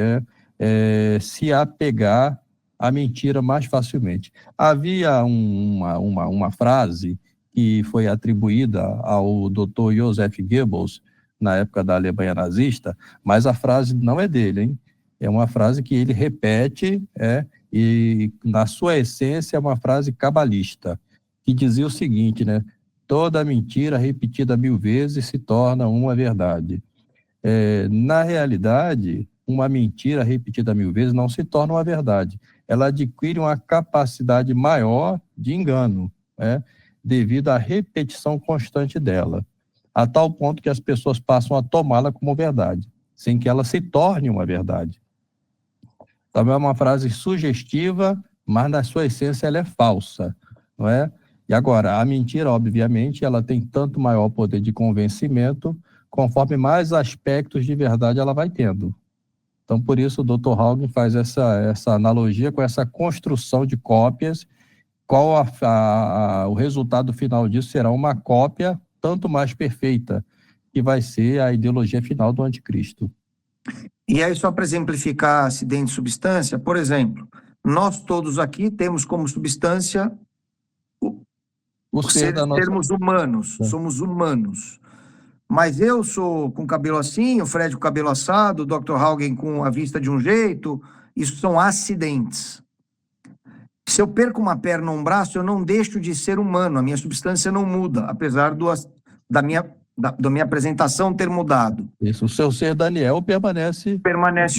se apegar à mentira mais facilmente. Havia uma frase que foi atribuída ao Dr. Joseph Goebbels, na época da Alemanha nazista, mas a frase não é dele, hein? É uma frase que ele repete, e na sua essência é uma frase cabalista, que dizia o seguinte, né? Toda mentira repetida 1000 vezes se torna uma verdade. Na realidade, uma mentira repetida 1000 vezes não se torna uma verdade. Ela adquire uma capacidade maior de engano, devido à repetição constante dela, a tal ponto que as pessoas passam a tomá-la como verdade, sem que ela se torne uma verdade. Também é uma frase sugestiva, mas na sua essência ela é falsa, não é? E agora, a mentira, obviamente, ela tem tanto maior poder de convencimento, conforme mais aspectos de verdade ela vai tendo. Então, por isso, o Dr. Haugen faz essa analogia com essa construção de cópias, qual o resultado final disso será uma cópia tanto mais perfeita, que vai ser a ideologia final do anticristo. E aí, só para exemplificar acidente de substância, por exemplo, nós todos aqui temos como substância O ser da nossa... sermos humanos, somos humanos. Mas eu sou com cabelo assim, o Fred com cabelo assado, o Dr. Haugen com a vista de um jeito, isso são acidentes. Se eu perco uma perna ou um braço, eu não deixo de ser humano, a minha substância não muda, apesar da minha apresentação ter mudado. Isso, o seu ser Daniel permanece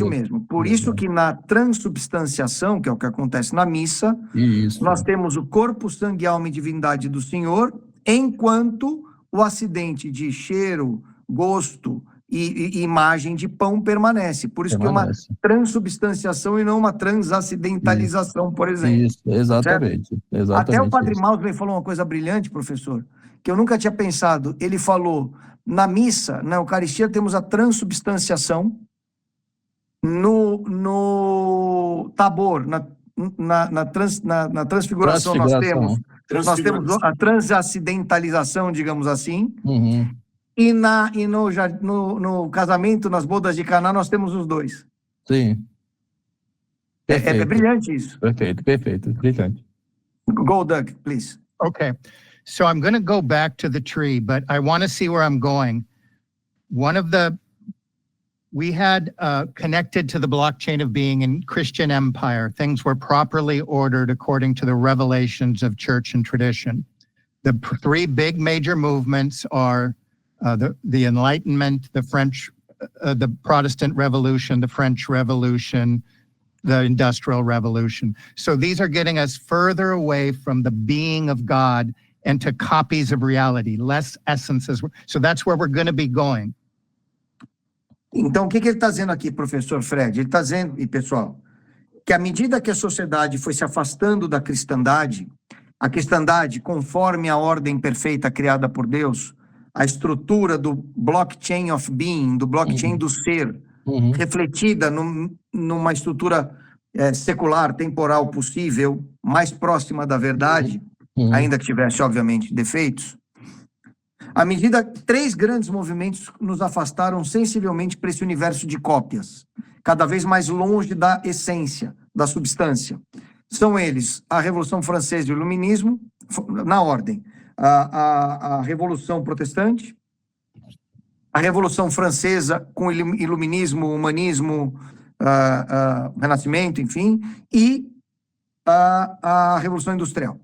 o mesmo. Por isso que na transubstanciação, que é o que acontece na missa, nós temos o corpo, sangue, alma e divindade do Senhor, enquanto o acidente de cheiro, gosto e imagem de pão permanece. Por isso que é uma transubstanciação e não uma transacidentalização, por exemplo. Isso, exatamente. Até o Padre Mausley falou uma coisa brilhante, professor, que eu nunca tinha pensado. Ele falou, na missa, na Eucaristia, temos a transubstanciação, no tabor, na transfiguração, nós temos a transacidentalização, digamos assim, e no casamento, nas bodas de Caná, nós temos os dois. Sim. É brilhante isso. Perfeito, brilhante. Go, Doug, please. Okay. So I'm going to go back to the tree, but I want to see where I'm going. We had connected to the blockchain of being in Christian empire. Things were properly ordered according to the revelations of church and tradition. The 3 big major movements are the Enlightenment, the Protestant Revolution, the French Revolution, the Industrial Revolution. So these are getting us further away from the being of God and to copies of reality, less essences. So that's where we're going to be going. Então, o que ele está dizendo aqui, professor Fred? Ele está dizendo, e pessoal, que à medida que a sociedade foi se afastando da cristandade, a cristandade, conforme a ordem perfeita criada por Deus, a estrutura do blockchain of being, do blockchain do ser, Uhum. refletida numa estrutura secular, temporal possível, mais próxima da verdade, Uhum. ainda que tivesse, obviamente, defeitos, à medida que 3 grandes movimentos nos afastaram sensivelmente para esse universo de cópias, cada vez mais longe da essência, da substância. São eles a Revolução Francesa e o Iluminismo, na ordem, a Revolução Protestante, a Revolução Francesa com Iluminismo, Humanismo, Renascimento, enfim, e a Revolução Industrial.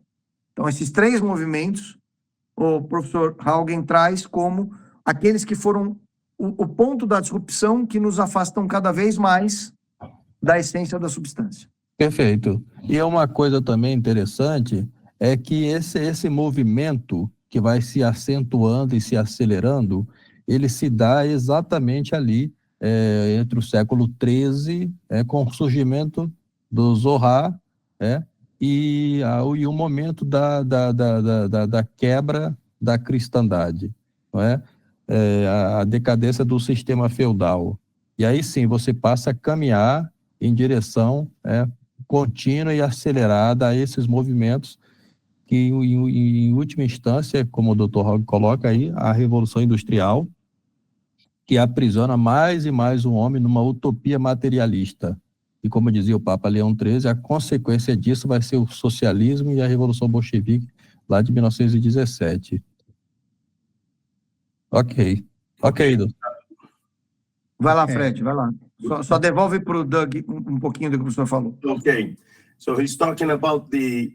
Então, esses 3 movimentos, o professor Haugen traz como aqueles que foram o ponto da disrupção que nos afastam cada vez mais da essência da substância. Perfeito. E é uma coisa também interessante, é que esse movimento que vai se acentuando e se acelerando, ele se dá exatamente ali, entre o século XIII, com o surgimento do Zohar, e o momento da quebra da cristandade, não é? A decadência do sistema feudal. E aí sim, você passa a caminhar em direção contínua e acelerada a esses movimentos que, em última instância, como o Dr. Haugen coloca aí, a Revolução Industrial, que aprisiona mais e mais o homem numa utopia materialista. E como dizia o Papa Leão XIII, a consequência disso vai ser o socialismo e a Revolução Bolchevique lá de 1917. Ok, doutor. Vai lá, Ok. Fred, vai lá. Só devolve para o Doug um pouquinho do que o professor falou. Okay, so he's talking about the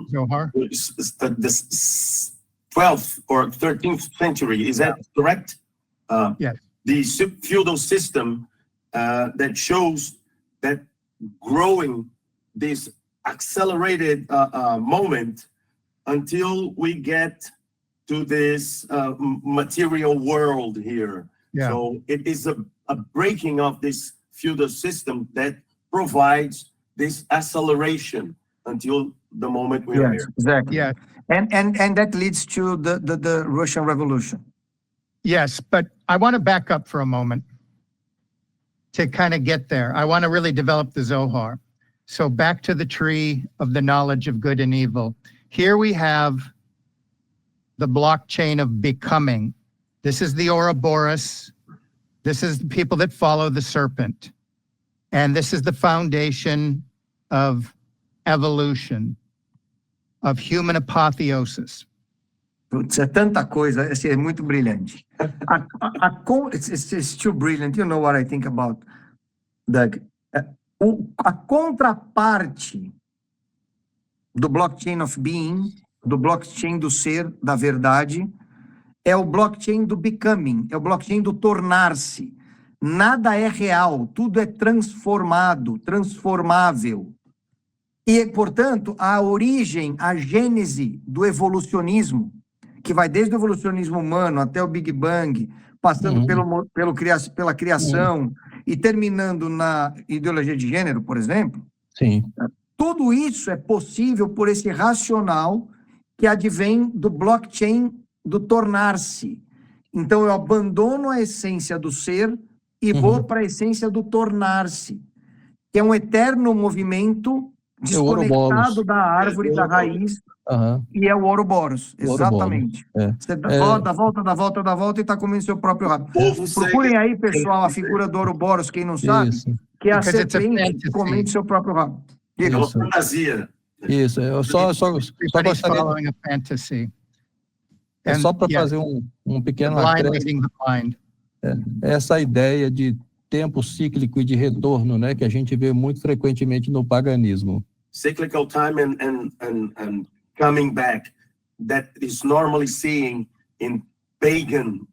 Zohar? the 12th or 13th century. Is that correct? Yes. The feudal system that shows that growing this accelerated moment until we get to this material world here. Yeah. So it is a breaking of this feudal system that provides this acceleration until the moment we are Yes, here. exactly. Yeah. And that leads to the Russian Revolution. Yes, but I want to back up for a moment to kind of get there. I want to really develop the Zohar. So back to the tree of the knowledge of good and evil. Here we have the blockchain of becoming. This is the Ouroboros. This is the people that follow the serpent. And this is the foundation of evolution, of human apotheosis. Putz, é tanta coisa, assim, é muito brilhante. It's too brilliant. You know what I think about, Doug? A contraparte do blockchain of being, do blockchain do ser, da verdade, é o blockchain do becoming, é o blockchain do tornar-se. Nada é real, tudo é transformado, transformável. E, portanto, a origem, a gênese do evolucionismo, que vai desde o evolucionismo humano até o Big Bang, passando pela criação e terminando na ideologia de gênero, por exemplo. Sim. Tudo isso é possível por esse racional que advém do blockchain do tornar-se. Então, eu abandono a essência do ser e vou para a essência do tornar-se, que é um eterno movimento desconectado da árvore, da raiz, e é o Ouroboros, exatamente. Você volta e está comendo seu próprio rabo. Procurem aí, pessoal, a figura do Ouroboros, quem não sabe, que é a serpente que comendo seu próprio rabo. É uma fantasia. Isso, eu só Everybody's gostaria... following a fantasy. É só para Yeah. fazer um pequeno Blind acréscimo. leading the blind. Essa ideia de tempo cíclico e de retorno, né, que a gente vê muito frequentemente no paganismo. Cyclical time and coming back that is normally seen in pagan.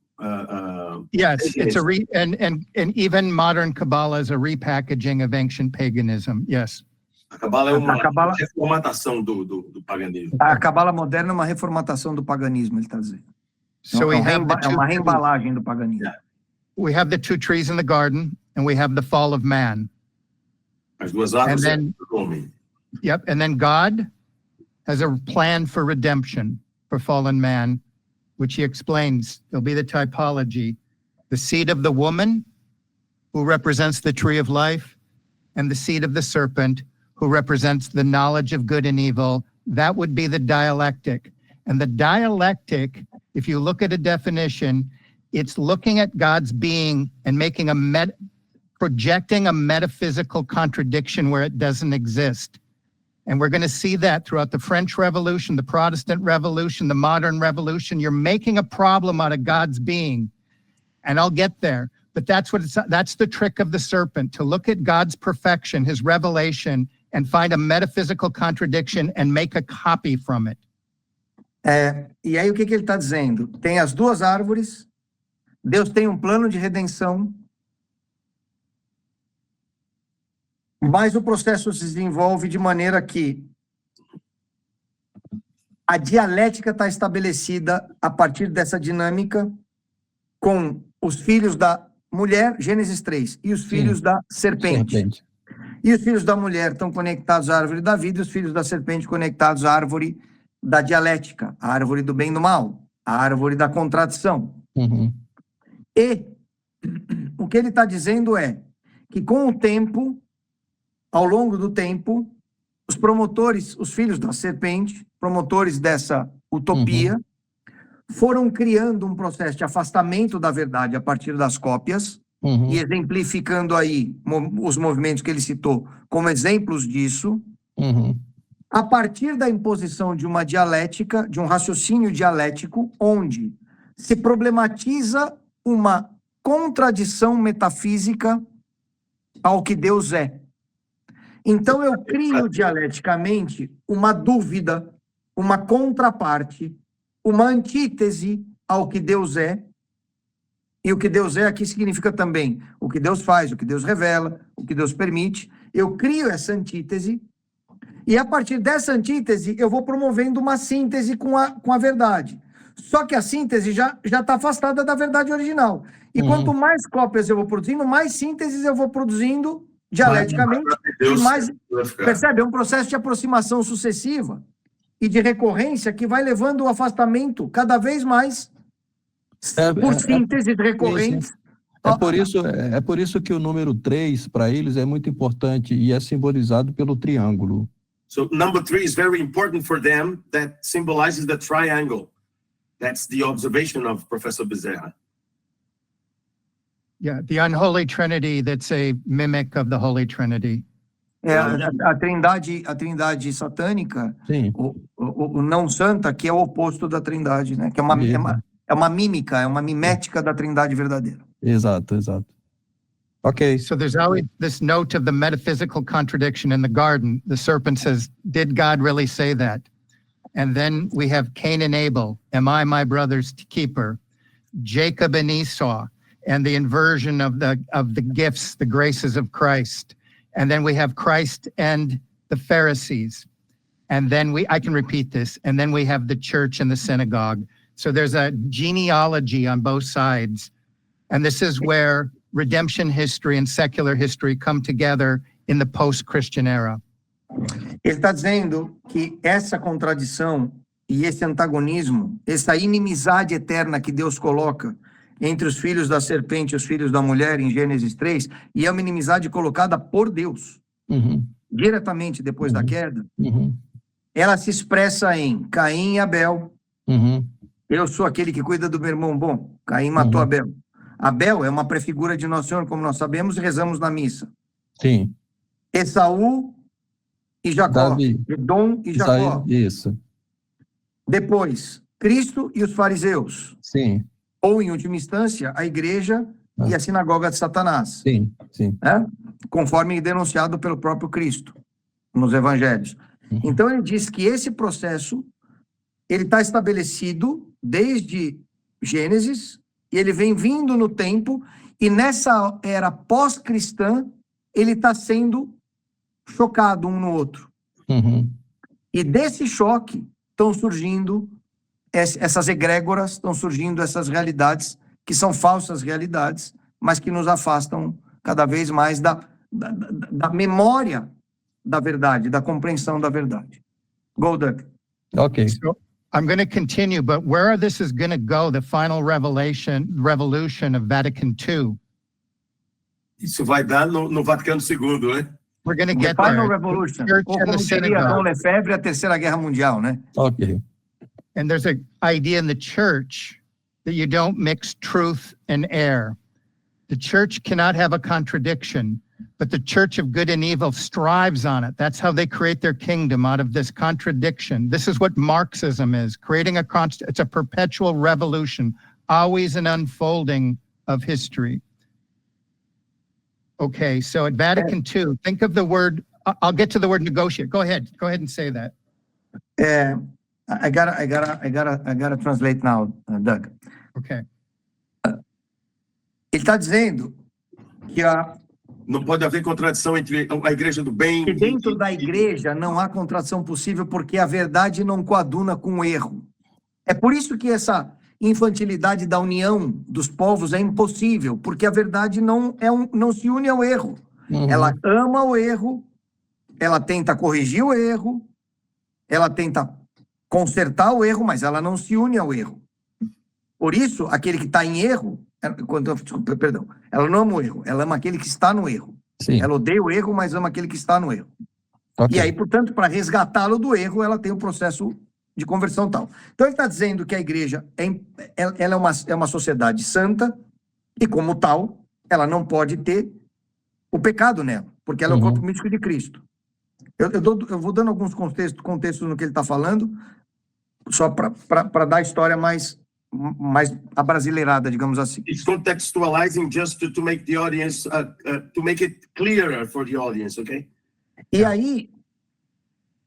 Yes, it's and even modern Kabbalah is a repackaging of ancient paganism. Yes. A Cabala é uma reformatação do paganismo. A Cabala moderna é uma reformatação do paganismo, ele está dizendo. So we have É uma reembalagem do paganismo. we have the 2 trees in the garden, and we have the fall of man. As duas árvores And then- do homem. Yep, and then God has a plan for redemption for fallen man, which he explains. There'll be the typology. The the seed of the woman, who represents the tree of life, and the seed of the serpent, who represents the knowledge of good and evil. That would be the dialectic. And the dialectic, if you look at a definition, it's looking at God's being and making projecting a metaphysical contradiction where it doesn't exist. And we're going to see that throughout the French Revolution, the Protestant Revolution, the modern revolution. You're making a problem out of God's being. And I'll get there. But that's the trick of the serpent, to look at God's perfection, his revelation, and find a metaphysical contradiction and make a copy from it. E aí o que ele está dizendo? Tem as duas árvores, Deus tem um plano de redenção, mas o processo se desenvolve de maneira que a dialética está estabelecida a partir dessa dinâmica com os filhos da mulher, Gênesis 3, e os filhos da serpente. E os filhos da mulher estão conectados à árvore da vida, e os filhos da serpente conectados à árvore da dialética, a árvore do bem e do mal, a árvore da contradição. E o que ele está dizendo é que com o tempo, ao longo do tempo, os promotores, os filhos da serpente, promotores dessa utopia, foram criando um processo de afastamento da verdade a partir das cópias, e exemplificando aí os movimentos que ele citou como exemplos disso, a partir da imposição de uma dialética, de um raciocínio dialético, onde se problematiza uma contradição metafísica ao que Deus é. Então eu crio dialeticamente uma dúvida, uma contraparte, uma antítese ao que Deus é. E o que Deus é aqui significa também o que Deus faz, o que Deus revela, o que Deus permite. Eu crio essa antítese, e a partir dessa antítese eu vou promovendo uma síntese com a verdade. Só que a síntese já está afastada da verdade original. E quanto mais cópias eu vou produzindo, mais sínteses eu vou produzindo dialeticamente. E mais, percebe? É um processo de aproximação sucessiva e de recorrência que vai levando o afastamento cada vez mais por sínteses recorrentes. É por isso que o número 3 para eles é muito importante e é simbolizado pelo triângulo. So number 3 is very important for them. That symbolizes the triangle. That's the observation of Professor Bezerra. Yeah, the unholy trinity that's a mimic of the Holy Trinity. A trindade satânica, o não santa, que é o oposto da trindade, né? Que é uma mímica, é uma mimética da trindade verdadeira. Exato. Okay. So there's always this note of the metaphysical contradiction in the garden. The serpent says, did God really say that? And then we have Cain and Abel. Am I my brother's keeper? Jacob and Esau, and the inversion of the gifts, the graces of Christ. And then we have Christ and the Pharisees. And then I can repeat this. And then we have the church and the synagogue. So there's a genealogy on both sides. And this is where redemption history and secular history come together in the post-Christian era. Ele está dizendo que essa contradição e esse antagonismo, essa inimizade eterna que Deus coloca entre os filhos da serpente e os filhos da mulher em Gênesis 3, e é uma inimizade colocada por Deus, diretamente depois da queda, ela se expressa em Caim e Abel. Eu sou aquele que cuida do meu irmão bom. Caim matou Abel. Abel é uma prefigura de Nosso Senhor, como nós sabemos e rezamos na missa. Sim. Esaú e Jacó. Davi. Edom e Jacó. Isso. Depois, Cristo e os fariseus. Sim. Ou, em última instância, a igreja e a sinagoga de Satanás. Sim. Conforme denunciado pelo próprio Cristo nos evangelhos. Então, ele diz que esse processo ele está estabelecido desde Gênesis, e ele vem vindo no tempo, e nessa era pós-cristã, ele está sendo chocado um no outro. E desse choque estão surgindo essas egrégoras, estão surgindo essas realidades, que são falsas realidades, mas que nos afastam cada vez mais da memória da verdade, da compreensão da verdade. Go, Doug. Okay. So I'm going to continue, but where this is going to go, the final revolution of Vatican II, Isso vai dar no Vaticano II, né? we're going to The get Final there. Revolution. Church Ou and como the diria synagogue. Dom Lefebvre, a Terceira Guerra Mundial, né? Ok. And there's an idea in the church that you don't mix truth and error. The church cannot have a contradiction, but the church of good and evil strives on it. That's how they create their kingdom, out of this contradiction. This is what Marxism is, creating it's a perpetual revolution, always an unfolding of history. Okay, so at Vatican II, think of the word, I'll get to the word negotiate. Go ahead and say that. I gotta translate now, Doug. Okay. Ele está dizendo que, Não pode haver contradição entre a igreja do bem que dentro da igreja não há contradição possível porque a verdade não coaduna com o erro. É por isso que essa infantilidade da união dos povos é impossível, porque a verdade não se une ao erro. Uhum. Ela ama o erro, ela tenta corrigir o erro, ela tenta consertar o erro, mas ela não se une ao erro. Por isso, aquele que está em erro, ela não ama o erro, ela ama aquele que está no erro. Sim. Ela odeia o erro, mas ama aquele que está no erro. Ok. E aí, portanto, para resgatá-lo do erro, ela tem o processo de conversão tal. Então, ele está dizendo que a igreja ela é uma sociedade santa e, como tal, ela não pode ter o pecado nela, porque ela é o corpo místico de Cristo. Eu vou dando alguns contextos no que ele está falando, só para dar a história mais abrasileirada, digamos assim. It's contextualizing just to make the audience, to make it clearer for the audience, okay? E aí,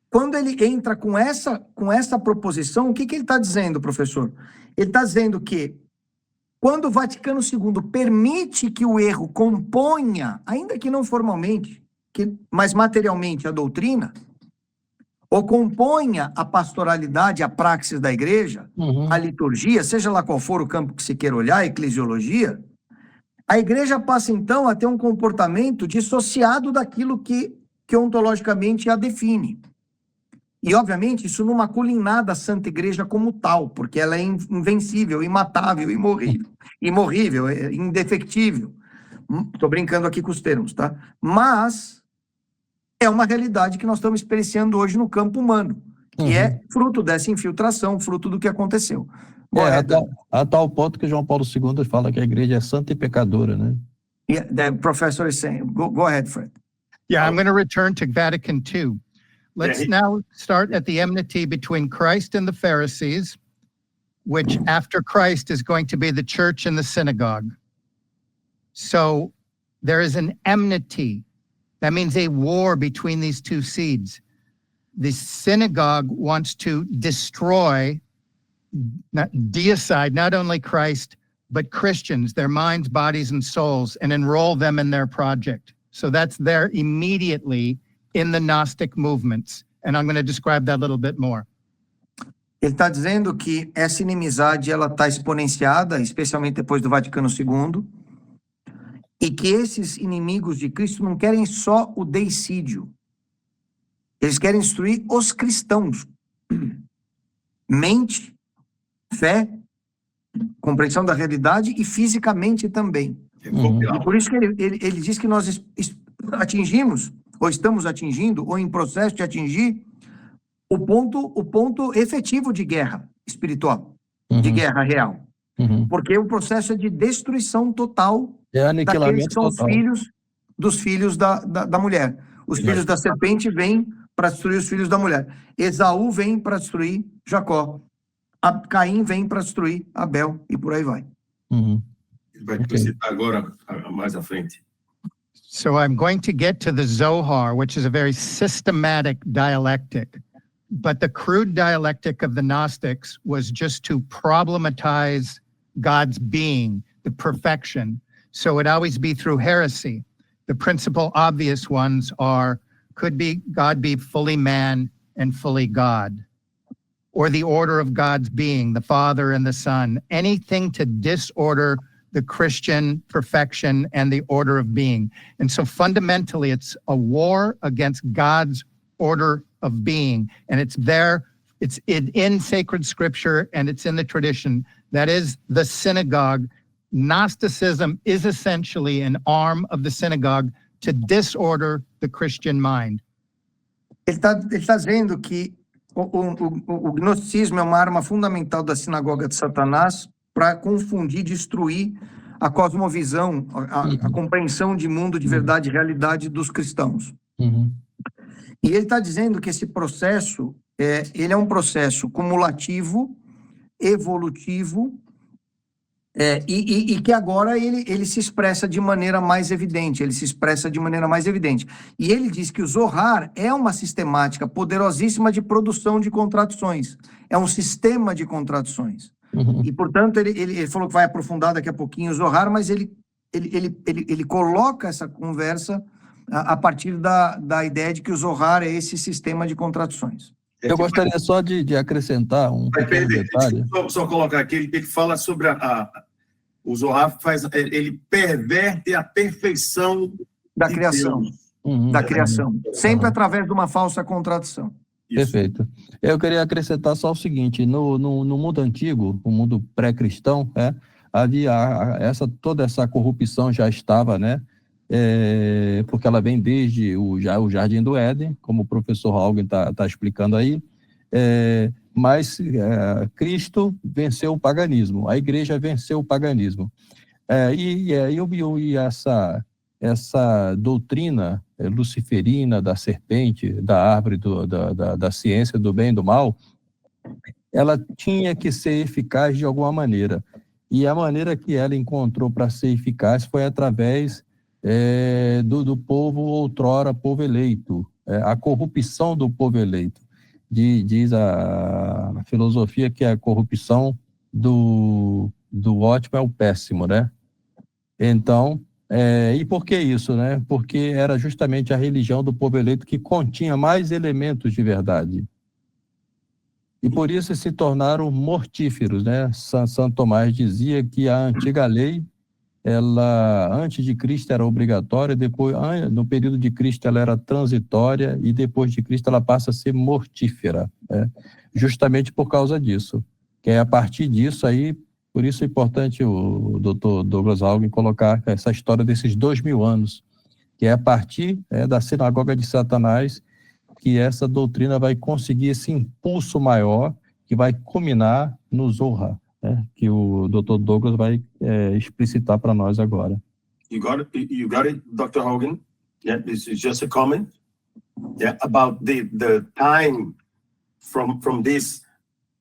quando ele entra com essa proposição, o que ele está dizendo, professor? Ele está dizendo que quando o Vaticano II permite que o erro componha, ainda que não formalmente, mas materialmente, a doutrina, ou componha a pastoralidade, a praxis da igreja, a liturgia, seja lá qual for o campo que se queira olhar, a eclesiologia, a igreja passa então a ter um comportamento dissociado daquilo que ontologicamente a define. E, obviamente, isso não macula em nada a Santa Igreja como tal, porque ela é invencível, imatável, imorrível, indefectível. Estou brincando aqui com os termos, tá? Mas é uma realidade que nós estamos experienciando hoje no campo humano, que é fruto dessa infiltração, fruto do que aconteceu. A tal ponto que João Paulo II fala que a igreja é santa e pecadora, né? Yeah, the professor is saying, go ahead, Fred. Yeah, I'm going to return to Vatican II. Let's now start at the enmity between Christ and the Pharisees, which after Christ is going to be the church and the synagogue. So there is an enmity. That means a war between these two seeds. The synagogue wants to destroy, deicide not only Christ, but Christians, their minds, bodies, and souls, and enroll them in their project. So that's there immediately in the Gnostic movements. And I'm going to describe that a little bit more. Ele está dizendo que essa inimizade ela está exponenciada, especialmente depois do Vaticano II, e que esses inimigos de Cristo não querem só o deicídio. Eles querem destruir os cristãos. Mente, fé, compreensão da realidade e fisicamente também. E por isso que ele diz que nós atingimos, ou estamos atingindo, ou em processo de atingir, o ponto efetivo de guerra espiritual, de guerra real. Porque o processo é de destruição total daqueles que são os filhos da mulher. Os filhos da serpente vêm para destruir os filhos da mulher. Esaú vem para destruir Jacó. Caim vem para destruir Abel, e por aí vai. Ele vai citar agora, mais à frente. So I'm going to get to the Zohar, which is a very systematic dialectic. But the crude dialectic of the Gnostics was just to problematize God's being, the perfection. So it'd always be through heresy. The principal obvious ones are, could be God be fully man and fully God? Or the order of God's being, the Father and the Son. Anything to disorder the Christian perfection and the order of being. And so fundamentally, it's a war against God's order of being. And it's there It's in sacred scripture and it's in the tradition. That is the synagogue. Gnosticism is essentially an arm of the synagogue to disorder the Christian mind. Ele está dizendo que o gnosticismo é uma arma fundamental da sinagoga de Satanás para confundir, destruir a cosmovisão, a compreensão de mundo, de verdade e realidade dos cristãos. Uhum. E ele está dizendo que esse processo, ele é um processo cumulativo, evolutivo, e que agora ele se expressa de maneira mais evidente, E ele diz que o Zohar é uma sistemática poderosíssima de produção de contradições, é um sistema de contradições. Uhum. E, portanto, ele falou que vai aprofundar daqui a pouquinho o Zohar, mas ele coloca essa conversa a partir da ideia de que o Zohar é esse sistema de contradições. Eu gostaria só de acrescentar um pequeno detalhe. Só colocar aqui, ele fala sobre o Zohar ele perverte a perfeição Da de criação. Deus. Uhum. Da criação, sempre através de uma falsa contradição. Isso. Perfeito. Eu queria acrescentar só o seguinte, no mundo antigo, o mundo pré-cristão, havia toda essa corrupção já estava, né? Porque ela vem desde o Jardim do Éden, como o professor Haugen está explicando aí, mas Cristo venceu o paganismo, a igreja venceu o paganismo. E essa doutrina luciferina da serpente, da árvore da ciência do bem e do mal, ela tinha que ser eficaz de alguma maneira. E a maneira que ela encontrou para ser eficaz foi através do povo outrora, povo eleito, a corrupção do povo eleito. Diz a filosofia que a corrupção do ótimo é o péssimo, né? Então, e por que isso, né? Porque era justamente a religião do povo eleito que continha mais elementos de verdade. E por isso se tornaram mortíferos, né? Santo Tomás dizia que a antiga lei, ela antes de Cristo era obrigatória, depois no período de Cristo ela era transitória e depois de Cristo ela passa a ser mortífera, justamente por causa disso. Que é a partir disso aí, por isso é importante o Dr. Douglas Haugen colocar essa história desses 2000 anos, que é a partir da sinagoga de Satanás que essa doutrina vai conseguir esse impulso maior que vai culminar no Zohar, que o Dr. Douglas vai explicitar para nós agora. You got it, Dr. Haugen? Yeah, this is just a comment. Yeah, about the time from this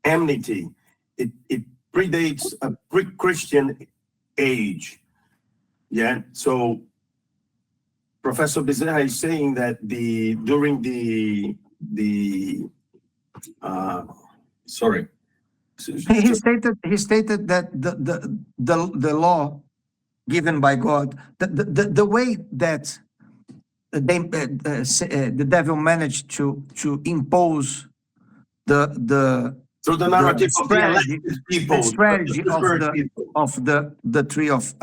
enmity. It predates a pre-Christian age. Yeah, so Professor Bezerra is saying that during the sorry. He stated that the law given by God, the way that the devil managed to impose the So the narrative of the strategy, elected people, the strategy the first people. of the tree of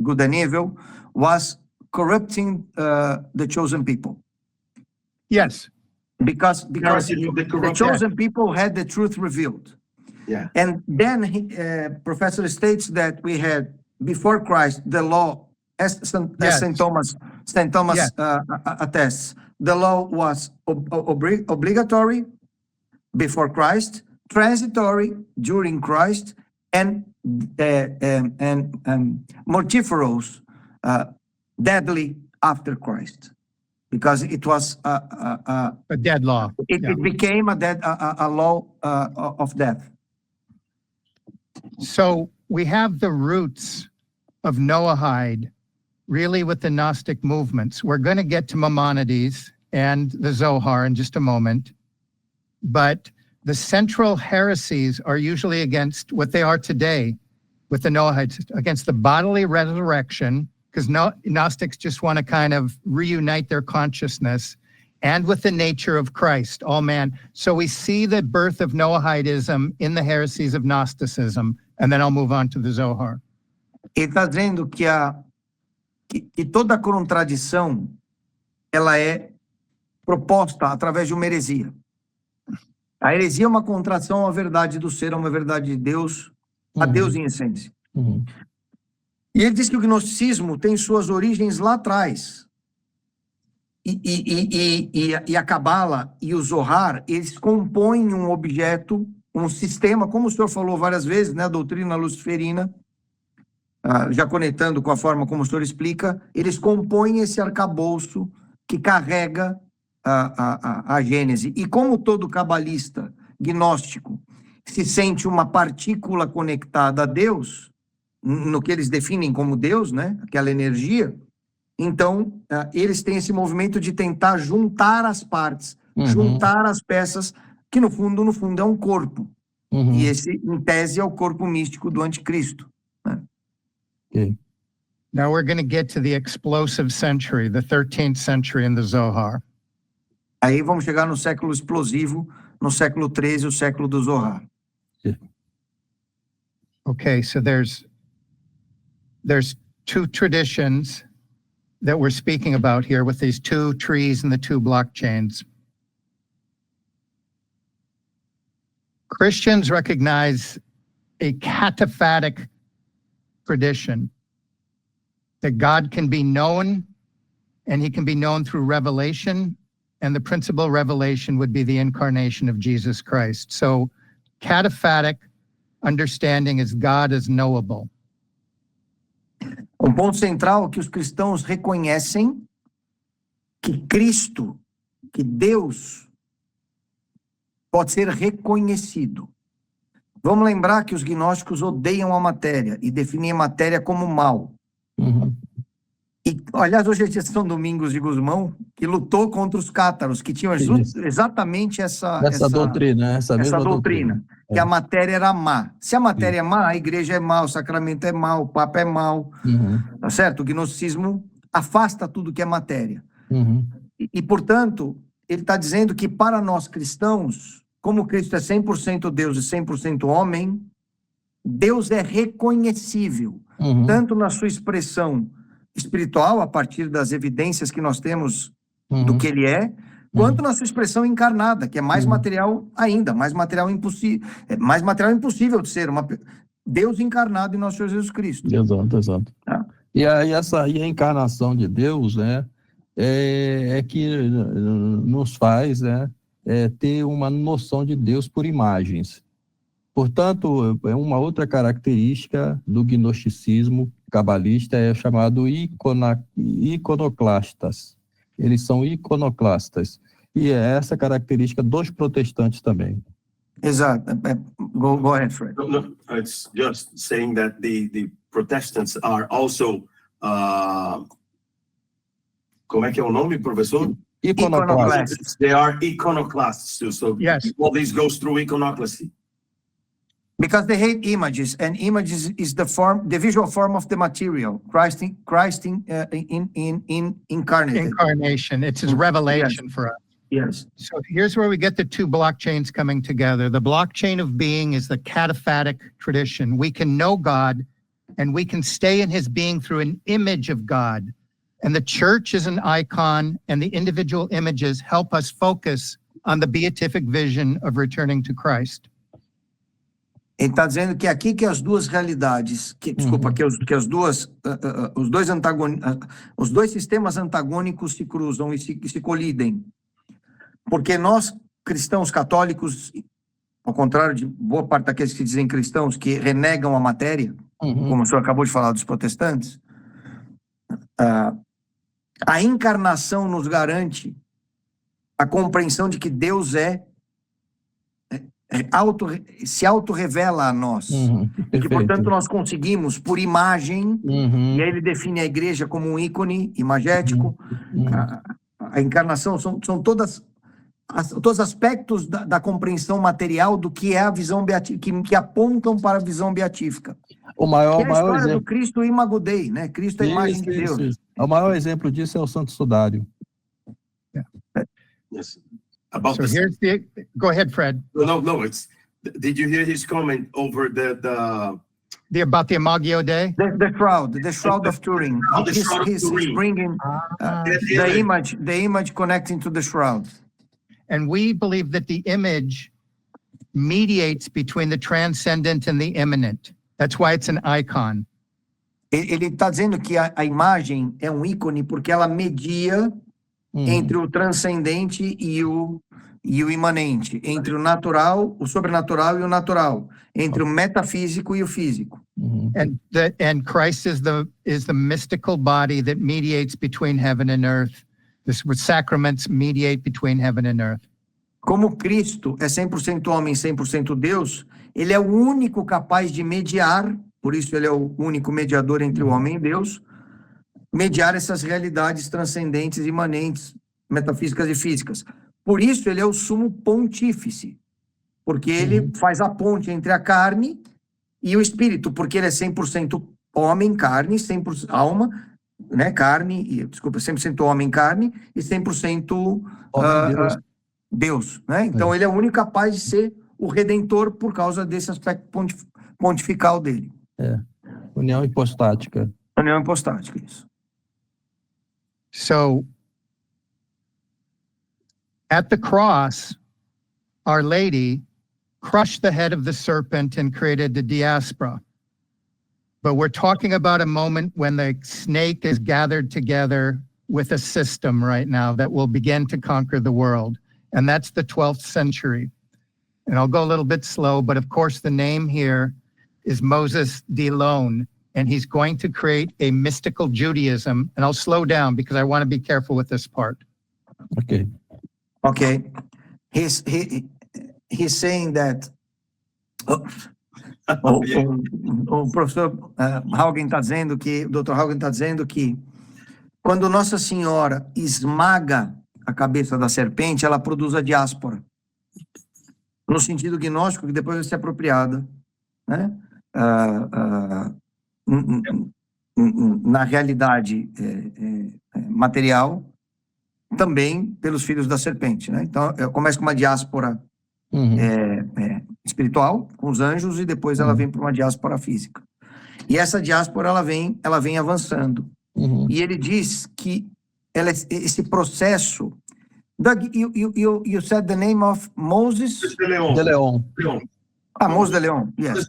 good and evil was corrupting the chosen people. Yes. Because Narrative of the the corrupt. chosen people had the truth revealed. Yeah. And then Professor states that we had, before Christ, the law, as Yes. St. Thomas Yes. attests, the law was obligatory before Christ, transitory during Christ, and mortiferous, deadly after Christ, because it was A dead law. it became a law of death. So we have the roots of Noahide really with the Gnostic movements. We're going to get to Maimonides and the Zohar in just a moment, but the central heresies are usually against what they are today with the Noahides, against the bodily resurrection, because Gnostics just want to kind of reunite their consciousness, and with the nature of Christ, all man. So we see the birth of Noahidism in the heresies of Gnosticism, and then I'll move on to the Zohar. Ele está dizendo que toda contradição ela é proposta através de uma heresia. A heresia é uma contração à verdade do ser, a uma verdade de Deus, a Deus em essência. Uhum. E ele diz que o gnosticismo tem suas origens lá atrás. E a Cabala e o Zohar, eles compõem um objeto, um sistema, como o senhor falou várias vezes, né, a doutrina luciferina, já conectando com a forma como o senhor explica, eles compõem esse arcabouço que carrega a Gênese. E como todo cabalista gnóstico se sente uma partícula conectada a Deus, no que eles definem como Deus, né, aquela energia, então eles têm esse movimento de tentar juntar as partes, juntar as peças, que no fundo é um corpo. E esse, em tese, é o corpo místico do anticristo. Né? Ok. Now we're going to get to the explosive century, the 13th century in the Zohar. Aí vamos chegar no século explosivo, no século 13, o século do Zohar. Okay, so there's two traditions that we're speaking about here with these two trees and the two blockchains. Christians recognize a cataphatic tradition that God can be known, and he can be known through revelation, and the principal revelation would be the incarnation of Jesus Christ. So cataphatic understanding is God is knowable. Um ponto central é que os cristãos reconhecem que Cristo, que Deus, pode ser reconhecido. Vamos lembrar que os gnósticos odeiam a matéria e definem a matéria como mal. Uhum. E, aliás, hoje é São Domingos de Gusmão, que lutou contra os cátaros, que tinham exatamente essa doutrina, essa mesma doutrina, que a matéria era má. Se a matéria é má, a igreja é má, o sacramento é má, o papa é mau, tá certo? O gnosticismo afasta tudo que é matéria. Portanto, ele está dizendo que para nós cristãos, como Cristo é 100% Deus e 100% homem, Deus é reconhecível, tanto na sua expressão espiritual, a partir das evidências que nós temos do que ele é, quanto na sua expressão encarnada, que é mais material ainda, mais material impossível de ser, Deus encarnado em nosso Senhor Jesus Cristo. Exato. Tá? E a encarnação de Deus, né, é que nos faz, né, ter uma noção de Deus por imagens. Portanto, uma outra característica do gnosticismo cabalista é chamado iconoclastas. Eles são iconoclastas. E é essa característica dos protestantes também. Exato. Go ahead, Fred. No, it's just saying that the Protestants are also, como é que é o nome, professor? Iconoclastas. They are iconoclasts too. So Yes. all this goes through iconoclasty. Because they hate images, and images is the visual form of the material. Christ incarnated. Incarnation, it's his revelation for us. Yes. So here's where we get the two blockchains coming together. The blockchain of being is the cataphatic tradition. We can know God and we can stay in his being through an image of God. And the church is an icon, and the individual images help us focus on the beatific vision of returning to Christ. Ele está dizendo que aqui que as duas realidades, os dois sistemas antagônicos se cruzam e se colidem. Porque nós, cristãos católicos, ao contrário de boa parte daqueles que dizem cristãos, que renegam a matéria, como o senhor acabou de falar dos protestantes, a encarnação nos garante a compreensão de que Deus se auto-revela a nós. E que, portanto, nós conseguimos, por imagem, e aí ele define a igreja como um ícone imagético, a encarnação são todos aspectos da compreensão material do que é a visão beatífica, que apontam para a visão beatífica. O maior história exemplo do Cristo Imago Dei, né? Cristo é a imagem de Deus. Isso. O maior exemplo disso é o Santo Sudário. Yes. About So here's go ahead, Fred. No. Did you hear his comment over About the Imago Dei? The shroud of Turin. The shroud of He's Turin. bringing the image connecting to the shroud. And we believe that the image mediates between the transcendent and the immanent. That's why it's an icon. Ele está dizendo que a imagem é um ícone porque ela media entre o transcendente e o imanente, entre o natural, o sobrenatural e o natural, entre o metafísico e o físico. And Christ is the mystical body that mediates between heaven and earth. The sacraments mediate between heaven and earth. Como Cristo é 100% homem, 100% Deus, ele é o único capaz de mediar, por isso ele é o único mediador entre o homem e Deus, mediar essas realidades transcendentes, imanentes, metafísicas e físicas. Por isso ele é o sumo pontífice, porque ele faz a ponte entre a carne e o espírito, porque ele é 100% homem, carne, 100% alma, né, carne, desculpa, 100% homem, carne, e 100% Deus, né? Então ele é o único capaz de ser o redentor por causa desse aspecto pontifical dele. União hipostática. União hipostática, isso. So, at the cross, Our Lady crushed the head of the serpent and created the diaspora. But we're talking about a moment when the snake is gathered together with a system right now that will begin to conquer the world. And that's the 12th century. And I'll go a little bit slow, but of course the name here is Moses de Lone, and he's going to create a mystical Judaism. And I'll slow down because I want to be careful with this part. Okay. He's saying that o professor Haugen está dizendo que, o Dr. Haugen está dizendo que quando Nossa Senhora esmaga a cabeça da serpente, ela produz a diáspora. No sentido gnóstico, que depois vai ser apropriada, né? Na realidade material, também pelos filhos da serpente, né? Então, começa com uma diáspora espiritual, com os anjos, e depois ela vem para uma diáspora física. E essa diáspora, ela vem avançando. E ele diz que esse processo... Doug, you said the name of Moses? De Leon. Moses de Leon, yes.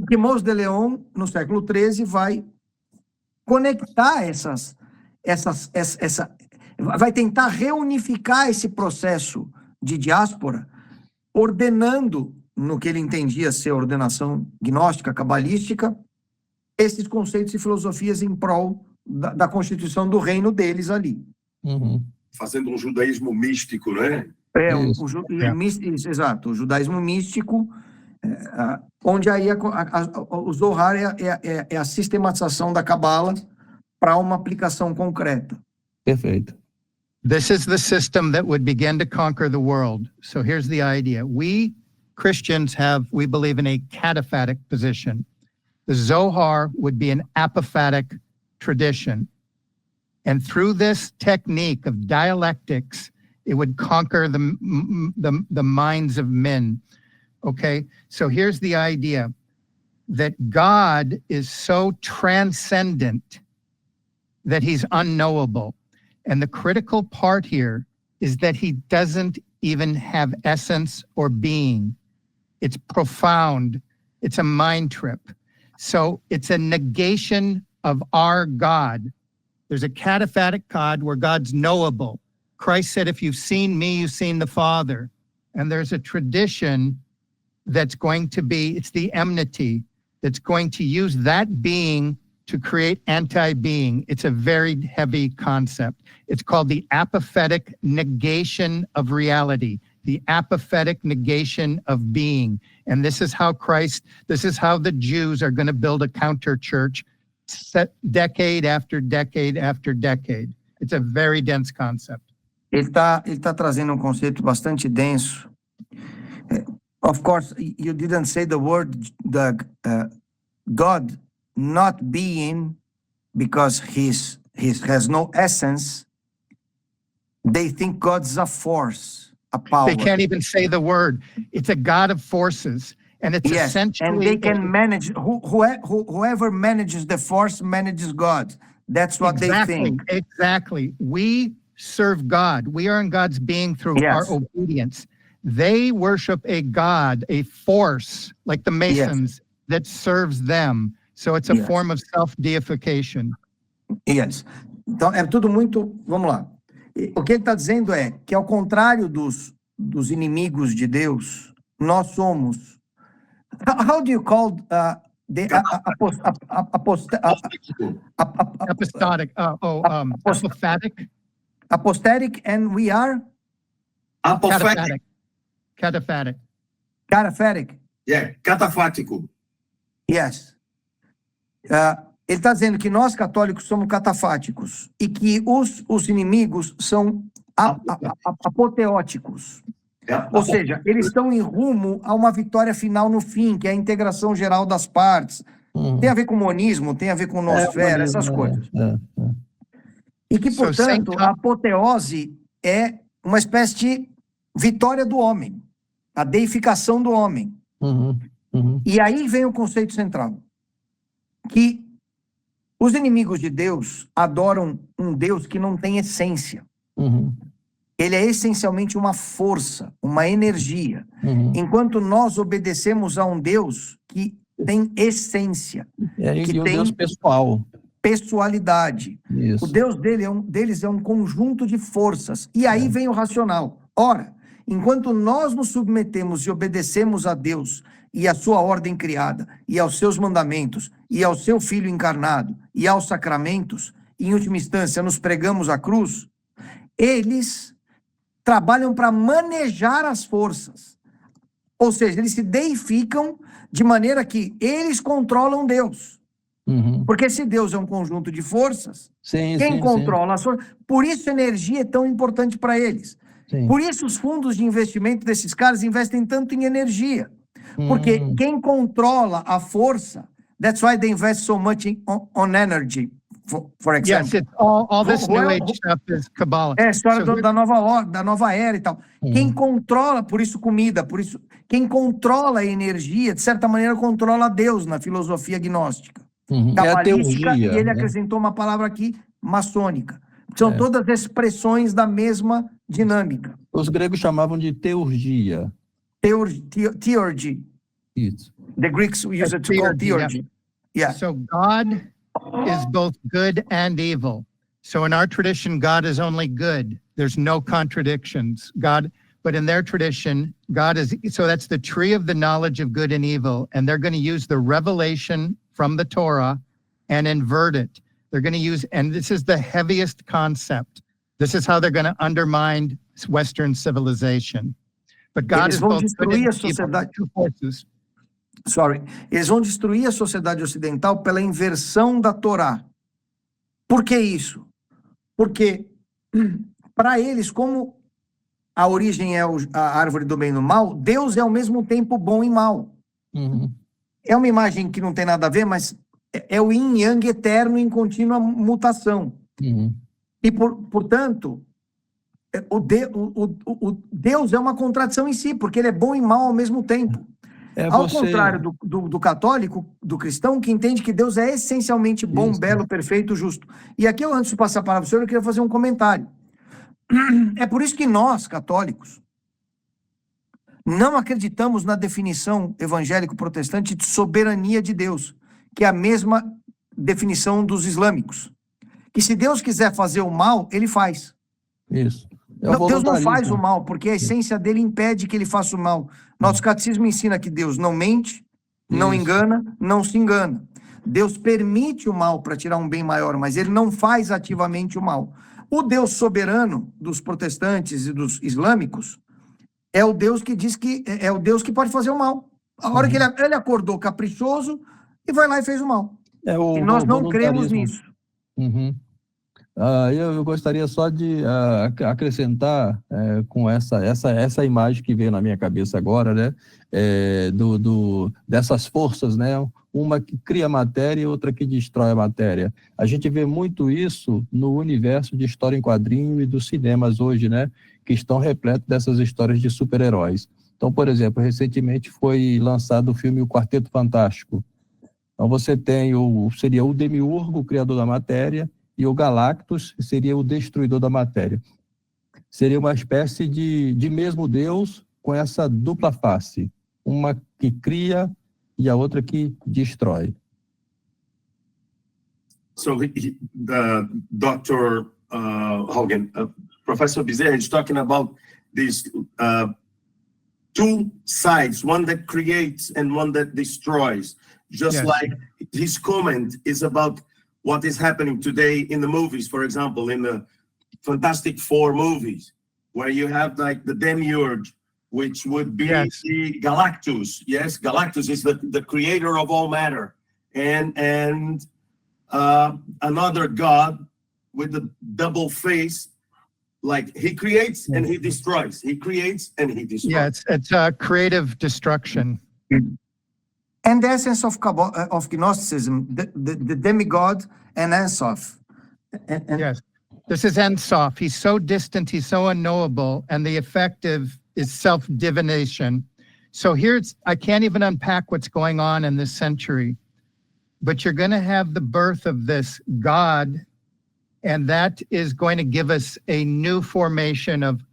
Que Moses de Leon, no século XIII, vai conectar vai tentar reunificar esse processo de diáspora, ordenando, no que ele entendia ser ordenação gnóstica, cabalística, esses conceitos e filosofias em prol da constituição do reino deles ali. Fazendo um judaísmo místico, né? Exato, o judaísmo místico, onde aí o Zohar é a sistematização da Cabala para uma aplicação concreta. Perfeito. This is the system that would begin to conquer the world. So here's the idea. We Christians we believe in a cataphatic position. The Zohar would be an apophatic tradition. And through this technique of dialectics, it would conquer the minds of men. Okay, so here's the idea that God is so transcendent that he's unknowable. And the critical part here is that he doesn't even have essence or being. It's profound. It's a mind trip. So it's a negation of our God. There's a cataphatic God where God's knowable. Christ said, if you've seen me, you've seen the Father. And there's a tradition that's going to be, it's the enmity, that's going to use that being to create anti-being. It's a very heavy concept. It's called the apophatic negation of reality, the apophatic negation of being. And this is how the Jews are going to build a counter church decade after decade after decade. It's a very dense concept. Ele tá trazendo conceito bastante denso. Of course, you didn't say the word God not being, because he has no essence. They think God's a force, a power. They can't even say the word. It's a God of forces. And it's essentially... And they can manage, whoever manages the force manages God. That's what they think. Exactly. We serve God. We are in God's being through our obedience. they worship a God, a force, like the Masons, that serves them. So it's a Yes. form of self-deification. Yes. Então, é tudo muito... Vamos lá. O que ele está dizendo é que, ao contrário dos inimigos de Deus, nós somos... How do you call the Apostolic, apophatic, apostatic, and we are Apophatic. cataphatic. cataphatic? Yeah, catafático. Yes. Ele está dizendo que nós, católicos, somos catafáticos e que os inimigos são apoteóticos. Ou seja, eles estão em rumo a uma vitória final no fim, que é a integração geral das partes. Tem a ver com o monismo, tem a ver com nosfera, essas coisas. E que, portanto, a apoteose é uma espécie de vitória do homem, a deificação do homem. E aí vem o conceito central, que os inimigos de Deus adoram um Deus que não tem essência. Ele é essencialmente uma força, uma energia, enquanto nós obedecemos a um Deus que tem essência, que um tem Deus pessoal. pessoalidade. Isso. O Deus deles é um conjunto de forças. E aí vem o racional. Ora, enquanto nós nos submetemos e obedecemos a Deus e à sua ordem criada, e aos seus mandamentos, e ao seu Filho encarnado, e aos sacramentos, e, em última instância, nos pregamos a cruz, eles trabalham para manejar as forças. Ou seja, eles se deificam de maneira que eles controlam Deus. Porque se Deus é um conjunto de forças, quem controla as forças... Por isso a energia é tão importante para eles. Por isso os fundos de investimento desses caras investem tanto em energia. Porque quem controla a força, that's why they invest so much on energy, for example. Yes, it's all this New Age stuff is Kabbalah. É a história da nova era e tal. Quem controla, por isso comida, por isso... Quem controla a energia, de certa maneira, controla Deus na filosofia gnóstica. Cabalística, e ele acrescentou uma palavra aqui, maçônica. São todas expressões da mesma dinâmica. Os gregos chamavam de teurgia. Theurgy. Isso. The Greeks used it to call theurgy. Yeah. So God is both good and evil. So in our tradition, God is only good. There's no contradictions. But in their tradition, God is, so that's the tree of the knowledge of good and evil. And they're going to use the revelation from the Torah and invert it. They're going to use, and this is the heaviest concept. This is how they're going to undermine Western civilization. But God is both good and evil, two forces. Eles vão destruir a sociedade ocidental pela inversão da Torá. Por que isso? Porque, para eles, como a origem é a árvore do bem e do mal, Deus é ao mesmo tempo bom e mal. É uma imagem que não tem nada a ver, mas é o yin e yang eterno em contínua mutação. E, portanto, o Deus é uma contradição em si, porque ele é bom e mal ao mesmo tempo. Ao contrário do católico, do cristão, que entende que Deus é essencialmente bom, belo, perfeito, justo. E aqui, antes de passar a palavra para o senhor, eu queria fazer um comentário. É por isso que nós, católicos, não acreditamos na definição evangélico-protestante de soberania de Deus, que é a mesma definição dos islâmicos. Que se Deus quiser fazer o mal, ele faz. Isso. Deus não faz o mal, porque a essência dele impede que ele faça o mal. Nosso catecismo ensina que Deus não mente, não engana, não se engana. Deus permite o mal para tirar um bem maior, mas ele não faz ativamente o mal. O Deus soberano dos protestantes e dos islâmicos é o Deus que diz que é o Deus que pode fazer o mal. A hora que ele acordou caprichoso e vai lá e fez o mal. E nós não cremos nisso. Eu gostaria só de acrescentar com essa imagem que veio na minha cabeça agora, né? Dessas forças, né? Uma que cria matéria e outra que destrói a matéria. A gente vê muito isso no universo de história em quadrinho e dos cinemas hoje, né? Que estão repletos dessas histórias de super-heróis. Então, por exemplo, recentemente foi lançado o filme O Quarteto Fantástico. Então você tem seria o Demiurgo, o criador da matéria, e o Galactus seria o destruidor da matéria. Seria uma espécie de mesmo Deus, com essa dupla face, uma que cria e a outra que destrói. So the Dr. Hogan, Professor Bezerra is talking about these two sides, one that creates and one that destroys. Just Yes. like his comment is about what is happening today in the movies, for example, in the Fantastic Four movies, where you have like the Demiurge, which would be Yes. the Galactus. Yes, Galactus is the creator of all matter. And another god with the double face, like he creates and he destroys. He creates and he destroys. Yeah, it's creative destruction. And the essence of Gnosticism, the demigod and Ensof. And Yes. This is Ensof. He's so distant, he's so unknowable, and the effective is self-divination. So I can't even unpack what's going on in this century, but you're going to have the birth of this God, and that is going to give us a new formation of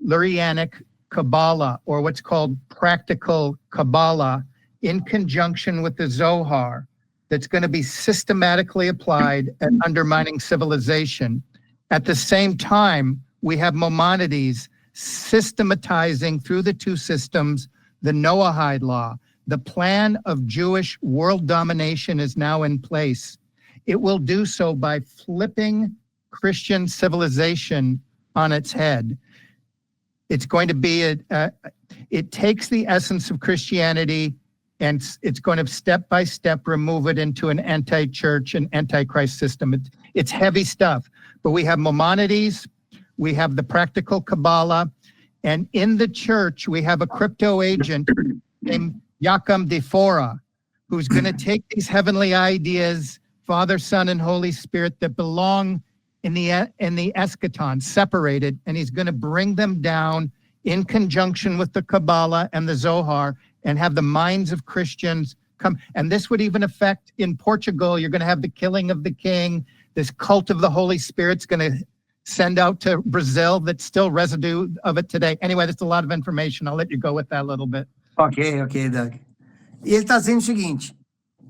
Lurianic Kabbalah, or what's called practical Kabbalah, in conjunction with the Zohar, that's going to be systematically applied at undermining civilization. At the same time, we have Maimonides systematizing through the two systems the Noahide law. The plan of Jewish world domination is now in place. It will do so by flipping Christian civilization on its head. It's going to be, it takes the essence of Christianity and it's going to step by step remove it into an anti-church and anti-Christ system. It's heavy stuff, but we have Maimonides, we have the practical Kabbalah, and in the church, we have a crypto agent named Yakam Defora, who's going to take these heavenly ideas, Father, Son, and Holy Spirit that belong in the eschaton, separated, and he's going to bring them down in conjunction with the Kabbalah and the Zohar and have the minds of Christians come. And this would even affect in Portugal, you're going to have the killing of the king. This cult of the Holy Spirit's going to send out to Brazil that's still residue of it today. Anyway, that's a lot of information. I'll let you go with that a little bit. Ok, Doug. E ele está dizendo o seguinte,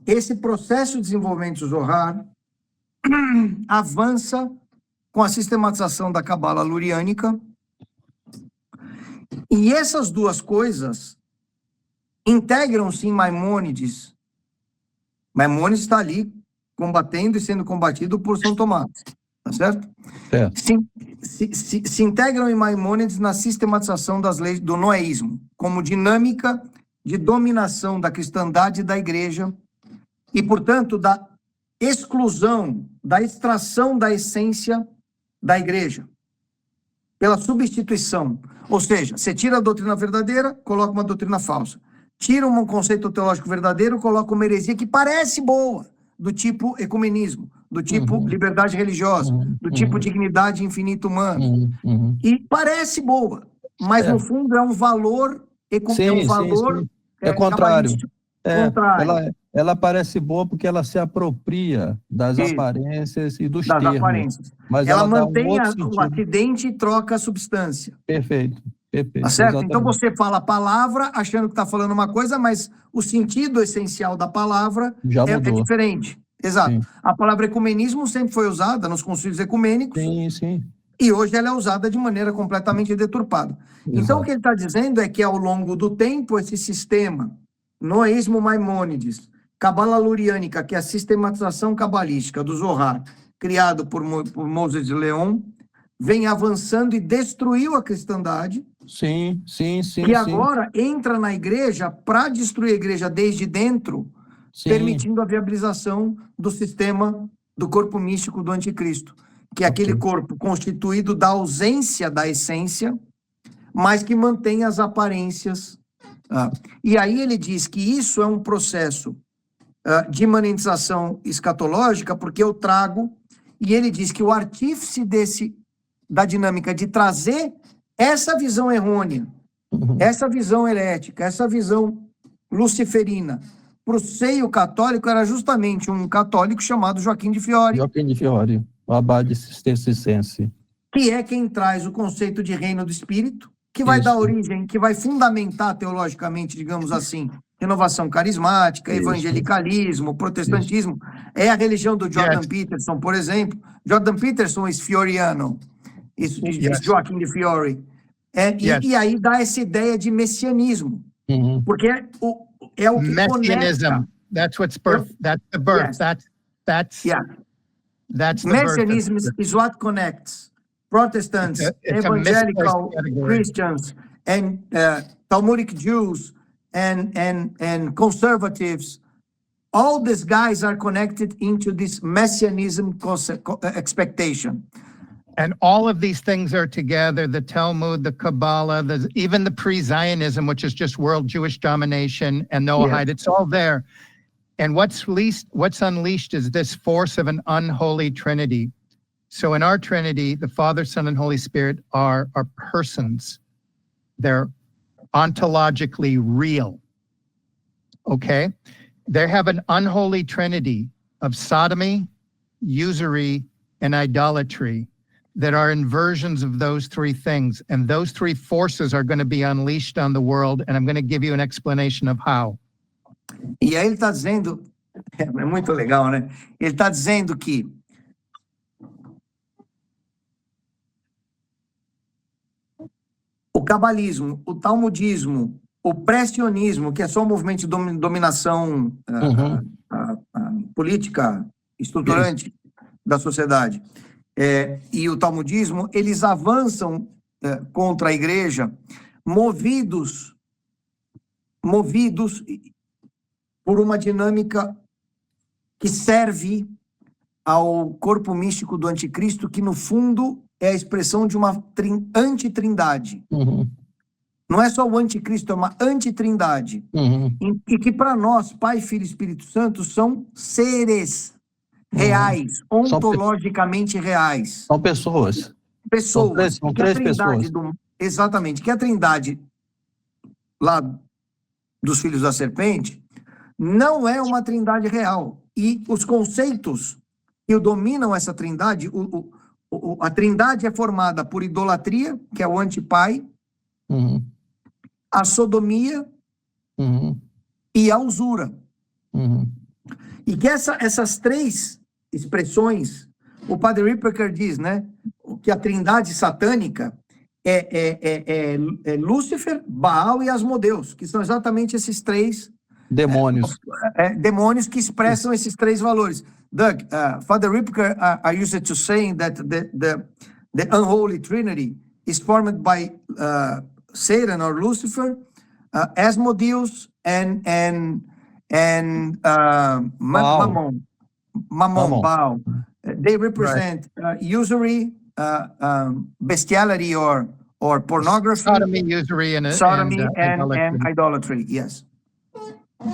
esse processo de desenvolvimento do Zohar avança com a sistematização da Cabala Luriânica, e essas duas coisas integram-se em Maimônides. Maimônides está ali combatendo e sendo combatido por São Tomás, tá certo? Se integram em Maimônides na sistematização das leis do noéismo, como dinâmica de dominação da cristandade e da igreja, e, portanto, da exclusão, da extração da essência da igreja, pela substituição. Ou seja, você tira a doutrina verdadeira, coloca uma doutrina falsa. Tira um conceito teológico verdadeiro, coloca uma heresia que parece boa, do tipo ecumenismo, do tipo liberdade religiosa, do tipo dignidade infinita humana. E parece boa, mas no fundo é um valor Sim. É contrário. contrário. Ela parece boa porque ela se apropria das aparências e dos Das termos. aparências. Mas Ela dá mantém outro o sentido. acidente e troca a substância. Perfeito. Tá certo? Exatamente. Então você fala a palavra achando que está falando uma coisa, mas o sentido essencial da palavra Já é mudou. diferente. Exato. Sim. A palavra ecumenismo sempre foi usada nos concílios ecumênicos Sim. e hoje ela é usada de maneira completamente deturpada. Então Exato. o que ele está dizendo é que ao longo do tempo esse sistema, noísmo Maimônides, Cabala Luriânica, que é a sistematização cabalística do Zohar, criado por Moses de Leon, vem avançando e destruiu a cristandade, Sim. que agora entra na igreja para destruir a igreja desde dentro, Sim. permitindo a viabilização do sistema do corpo místico do anticristo, que é aquele corpo constituído da ausência da essência, mas que mantém as aparências. E aí ele diz que isso é um processo de imanentização escatológica, porque eu trago, e ele diz que o artífice da dinâmica de trazer essa visão errônea, essa visão herética, essa visão luciferina para o seio católico era justamente um católico chamado Joaquim de Fiore, O abade cisterciense. que é quem traz o conceito de reino do espírito, que vai Isso. dar origem, que vai fundamentar teologicamente, digamos assim, renovação carismática, Isso. evangelicalismo, protestantismo. É a religião do Jordan Yes. Peterson, por exemplo. Jordan Peterson é fioriano, isso diz Yes. Joaquim de Fiore. Yes. E aí dá essa ideia de messianismo, Uhum. porque é o que Messianism. conecta. That's what's birth. That's the birth. Yes. That's Yeah. that's the birth. Messianism is what connects Protestants, It's a evangelical misplaced category. Christians, and Talmudic Jews, and conservatives. All these guys are connected into this messianism expectation. And all of these things are together, the Talmud, the Kabbalah, even the pre-Zionism, which is just world Jewish domination and Noahide, it's all there. And what's unleashed is this force of an unholy Trinity. So in our Trinity, the Father, Son, and Holy Spirit are persons. They're ontologically real, okay? They have an unholy Trinity of sodomy, usury, and idolatry that are inversions of those three things. And those three forces are going to be unleashed on the world. And I'm going to give you an explanation of how. E aí ele está dizendo, é muito legal, né? Ele está dizendo que o cabalismo, o talmudismo, o pré-sionismo, que é só um movimento de dominação política estruturante da sociedade, e o talmudismo, eles avançam contra a igreja movidos por uma dinâmica que serve ao corpo místico do anticristo, que no fundo é a expressão de uma antitrindade. Uhum. Não é só o anticristo, é uma antitrindade. Uhum. E que para nós, Pai, Filho e Espírito Santo, são seres reais, ontologicamente reais. São pessoas. Pessoas. São três pessoas. Exatamente. Que a trindade lá dos filhos da serpente não é uma trindade real. E os conceitos que dominam essa trindade, a trindade é formada por idolatria, que é o antipai, a sodomia e a usura. E que essas três expressões, o Padre Ripperger diz, né, que a trindade satânica é Lúcifer, Baal e Asmodeus, que são exatamente esses três demônios. Demônios que expressam esses três valores. Doug, Father Ripperger are used to saying that the unholy trinity is formed by Satan or Lucifer, Asmodeus, and Mammon, Baal. They represent usury, bestiality, or pornography, Sodomy, usury, and idolatry. Yes.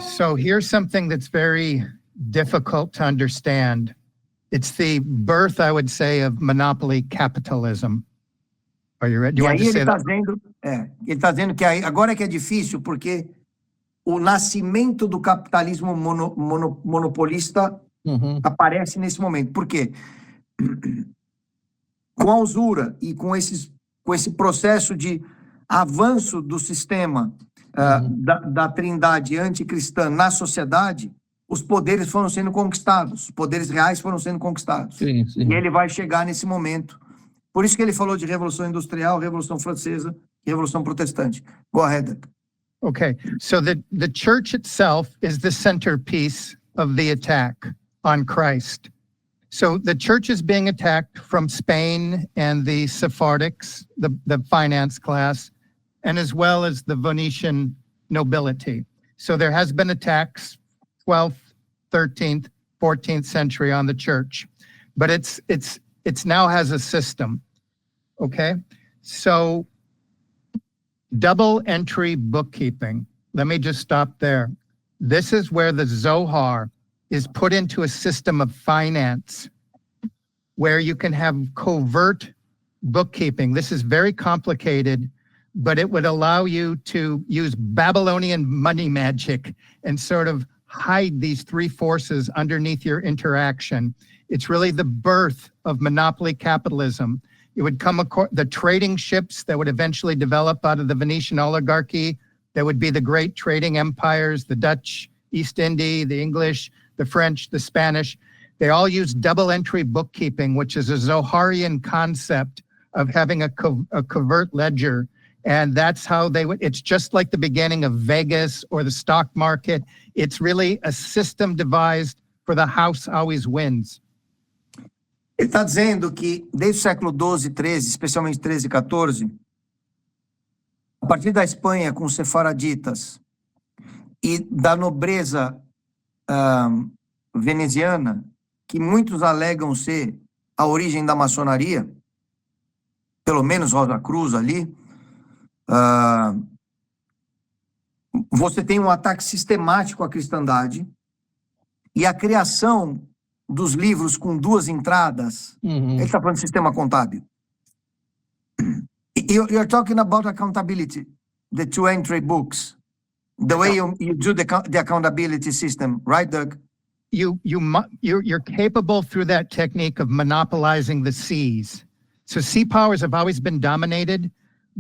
So here's something that's very difficult to understand. It's the birth, I would say, of monopoly capitalism. Are you ready? Do you want to say that? Ele está dizendo que agora é que é difícil, porque o nascimento do capitalismo monopolista aparece nesse momento. Por quê? Com a usura e com esse processo de avanço do sistema da trindade anticristã na sociedade, os poderes foram sendo conquistados, os poderes reais foram sendo conquistados. Sim. E ele vai chegar nesse momento. Por isso que ele falou de Revolução Industrial, Revolução Francesa e Revolução Protestante. Go ahead. Okay, so the church itself is the centerpiece of the attack on Christ. So the church is being attacked from Spain and the Sephardics, the finance class, and as well as the Venetian nobility. So there has been attacks 12th, 13th, 14th century on the church, but it's now has a system. Okay, so double entry bookkeeping. Let me just stop there. This is where the Zohar is put into a system of finance where you can have covert bookkeeping. This is very complicated, but it would allow you to use Babylonian money magic and sort of hide these three forces underneath your interaction. It's really the birth of monopoly capitalism. It would come the trading ships that would eventually develop out of the Venetian oligarchy. That would be the great trading empires, the Dutch, East India, the English, the French, the Spanish. They all use double entry bookkeeping, which is a Zoharian concept of having a covert ledger. And that's how they would, it's just like the beginning of Vegas or the stock market. It's really a system devised for the house always wins. Ele está dizendo que desde o século XII, XIII, especialmente XIII e XIV, a partir da Espanha com os sefaraditas e da nobreza veneziana, que muitos alegam ser a origem da maçonaria, pelo menos Rosa Cruz ali, você tem um ataque sistemático à cristandade e a criação dos livros com duas entradas. Ele está falando de sistema contábil. You're talking about accountability, the two-entry books, the way you do the accountability system, right, Doug? You're capable through that technique of monopolizing the seas. So sea powers have always been dominated,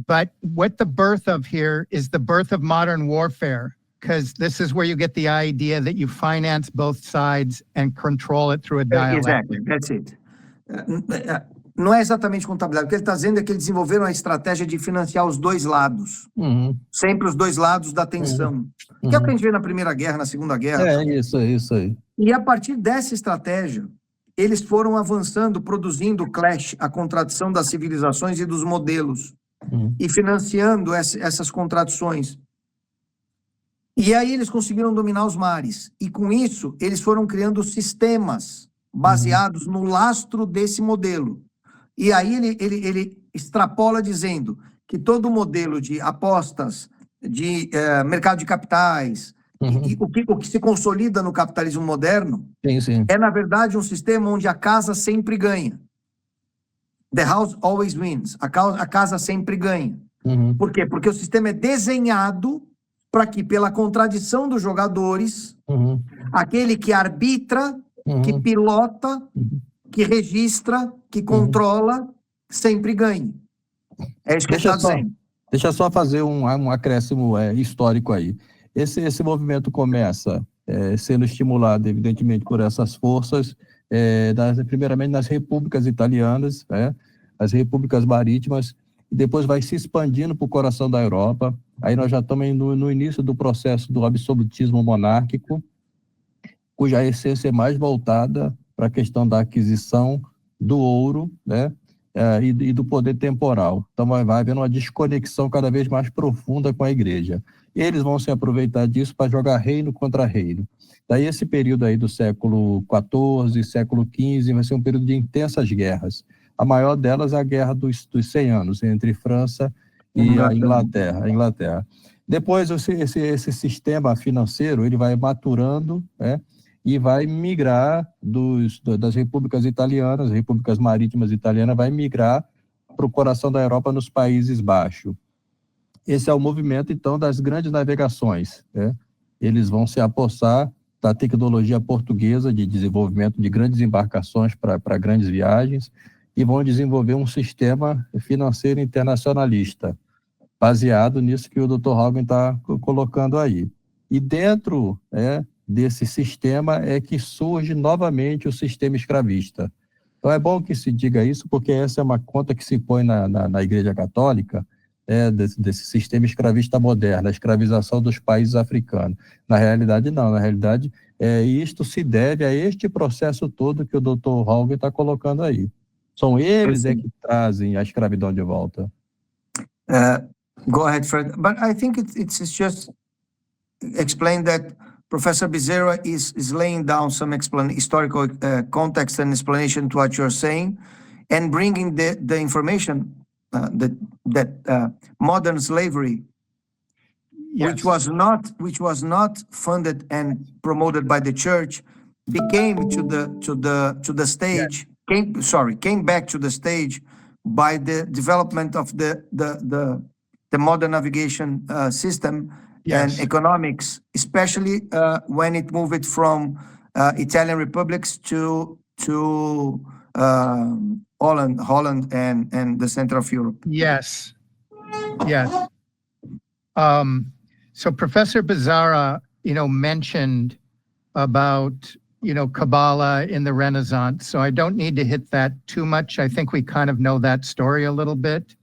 but what the birth of here is the birth of modern warfare, because this is where you get the idea that you finance both sides and control it through a dialectic. Exactly, that's it. Não é exatamente contabilidade. O que ele está dizendo é que eles desenvolveram a estratégia de financiar os dois lados. Sempre os dois lados da tensão. Que é o que a gente vê na Primeira Guerra, na Segunda Guerra. É isso aí. E a partir dessa estratégia, eles foram avançando, produzindo o clash, a contradição das civilizações e dos modelos, e financiando essas contradições. E aí eles conseguiram dominar os mares. E com isso, eles foram criando sistemas baseados no lastro desse modelo. E aí ele extrapola dizendo que todo modelo de apostas, de mercado de capitais, e o que se consolida no capitalismo moderno, sim. é, na verdade, um sistema onde a casa sempre ganha. The house always wins. A casa sempre ganha. Por quê? Porque o sistema é desenhado para que, pela contradição dos jogadores, aquele que arbitra, que pilota, que registra, que controla, sempre ganhe. É isso que ele está dizendo. Deixa eu só fazer um acréscimo histórico aí. Esse movimento começa sendo estimulado, evidentemente, por essas forças, primeiramente nas repúblicas italianas, as repúblicas marítimas, e depois vai se expandindo para o coração da Europa. Aí nós já estamos no início do processo do absolutismo monárquico, cuja essência é mais voltada para a questão da aquisição do ouro, e do poder temporal. Então vai havendo uma desconexão cada vez mais profunda com a igreja. Eles vão se aproveitar disso para jogar reino contra reino. Daí esse período aí do século XIV, século XV, vai ser um período de intensas guerras. A maior delas é a Guerra dos 100 Anos, entre França e a Inglaterra. Depois esse sistema financeiro ele vai maturando, e vai migrar das repúblicas italianas, repúblicas marítimas italianas, vai migrar para o coração da Europa nos Países Baixos. Esse é o movimento, então, das grandes navegações. Eles vão se apossar da tecnologia portuguesa de desenvolvimento de grandes embarcações para grandes viagens e vão desenvolver um sistema financeiro internacionalista, baseado nisso que o Dr. Haugen está colocando aí. E dentro desse sistema é que surge novamente o sistema escravista. Então é bom que se diga isso, porque essa é uma conta que se põe na Igreja Católica, desse sistema escravista moderno, a escravização dos países africanos. Na realidade, não. Na realidade, isto se deve a este processo todo que o Dr. Haugen está colocando aí. São eles que trazem a escravidão de volta. Go ahead, Fred. But I think it's just explain that Professor Bezerra is laying down some historical context and explanation to what you're saying, and bringing the information that modern slavery, which was not funded and promoted by the church, came back to the stage by the development of the modern navigation system. Yes. And economics, especially when it moved from Italian republics to Holland and the center of Europe. Yes. Yes. So Professor Bizarra, mentioned about, Kabbalah in the Renaissance. So I don't need to hit that too much. I think we kind of know that story a little bit.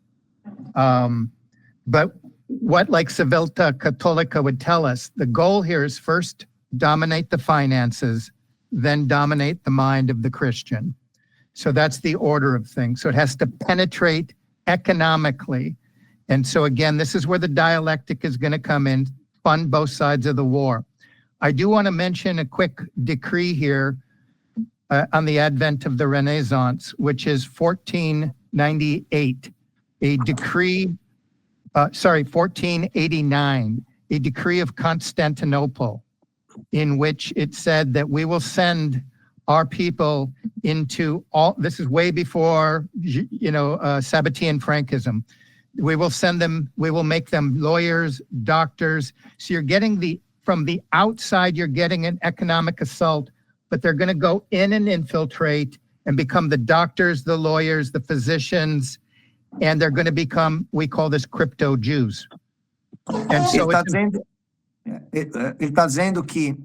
But what like Civiltà Cattolica would tell us, the goal here is first dominate the finances, then dominate the mind of the Christian. So that's the order of things. So it has to penetrate economically. And so again, this is where the dialectic is going to come in, fund both sides of the war. I do want to mention a quick decree here on the advent of the Renaissance, which is 1498, a decree, 1489, a decree of Constantinople, in which it said that we will send our people into all, this is way before, Sabbatean Frankism. We will send them, we will make them lawyers, doctors. So you're getting from the outside, you're getting an economic assault, but they're going to go in and infiltrate and become the doctors, the lawyers, the physicians, and they're going to become, we call this crypto Jews. And so ele está dizendo que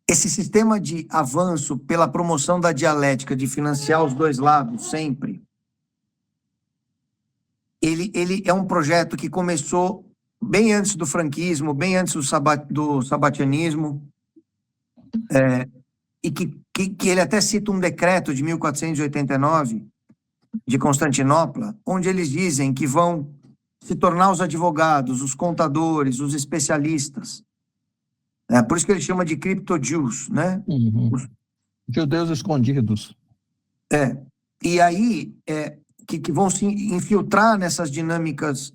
esse sistema de avanço pela promoção da dialética, de financiar os dois lados sempre, ele é um projeto que começou bem antes do franquismo, bem antes do sabatianismo, e que ele até cita um decreto de 1489 de Constantinopla, onde eles dizem que vão se tornar os advogados, os contadores, os especialistas. Por isso que ele chama de crypto-Jews, né? Uhum. Judeus escondidos. E aí, que vão se infiltrar nessas dinâmicas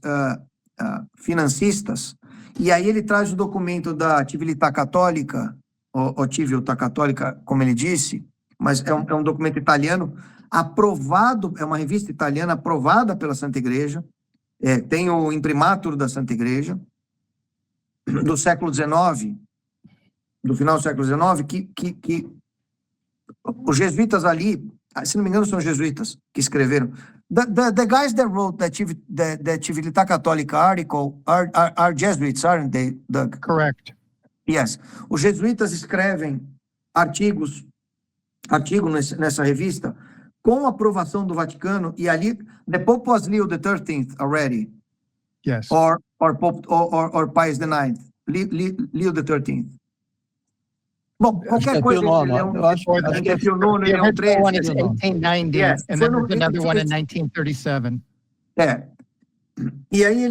financistas. E aí ele traz o documento da Civiltà Cattolica, ou Civiltà Cattolica, como ele disse, mas é um documento italiano, aprovado, é uma revista italiana aprovada pela Santa Igreja, tem o imprimatur da Santa Igreja, do século XIX, do final do século XIX, que os jesuítas ali, se não me engano, são os jesuítas que escreveram. The guys that wrote the Civiltà Cattolica article are Jesuits, aren't they, Doug? correct. Yes. Os jesuítas escrevem artigo nessa revista com aprovação do Vaticano, e ali, the Pope was Leo XIII already, Yes. or Pius IX, Leo XIII. Bom, qualquer coisa entre Leão, eu acho entre o nono e The Leão original one is XIII. 1890, Yes. and then there's another one in 1937. E aí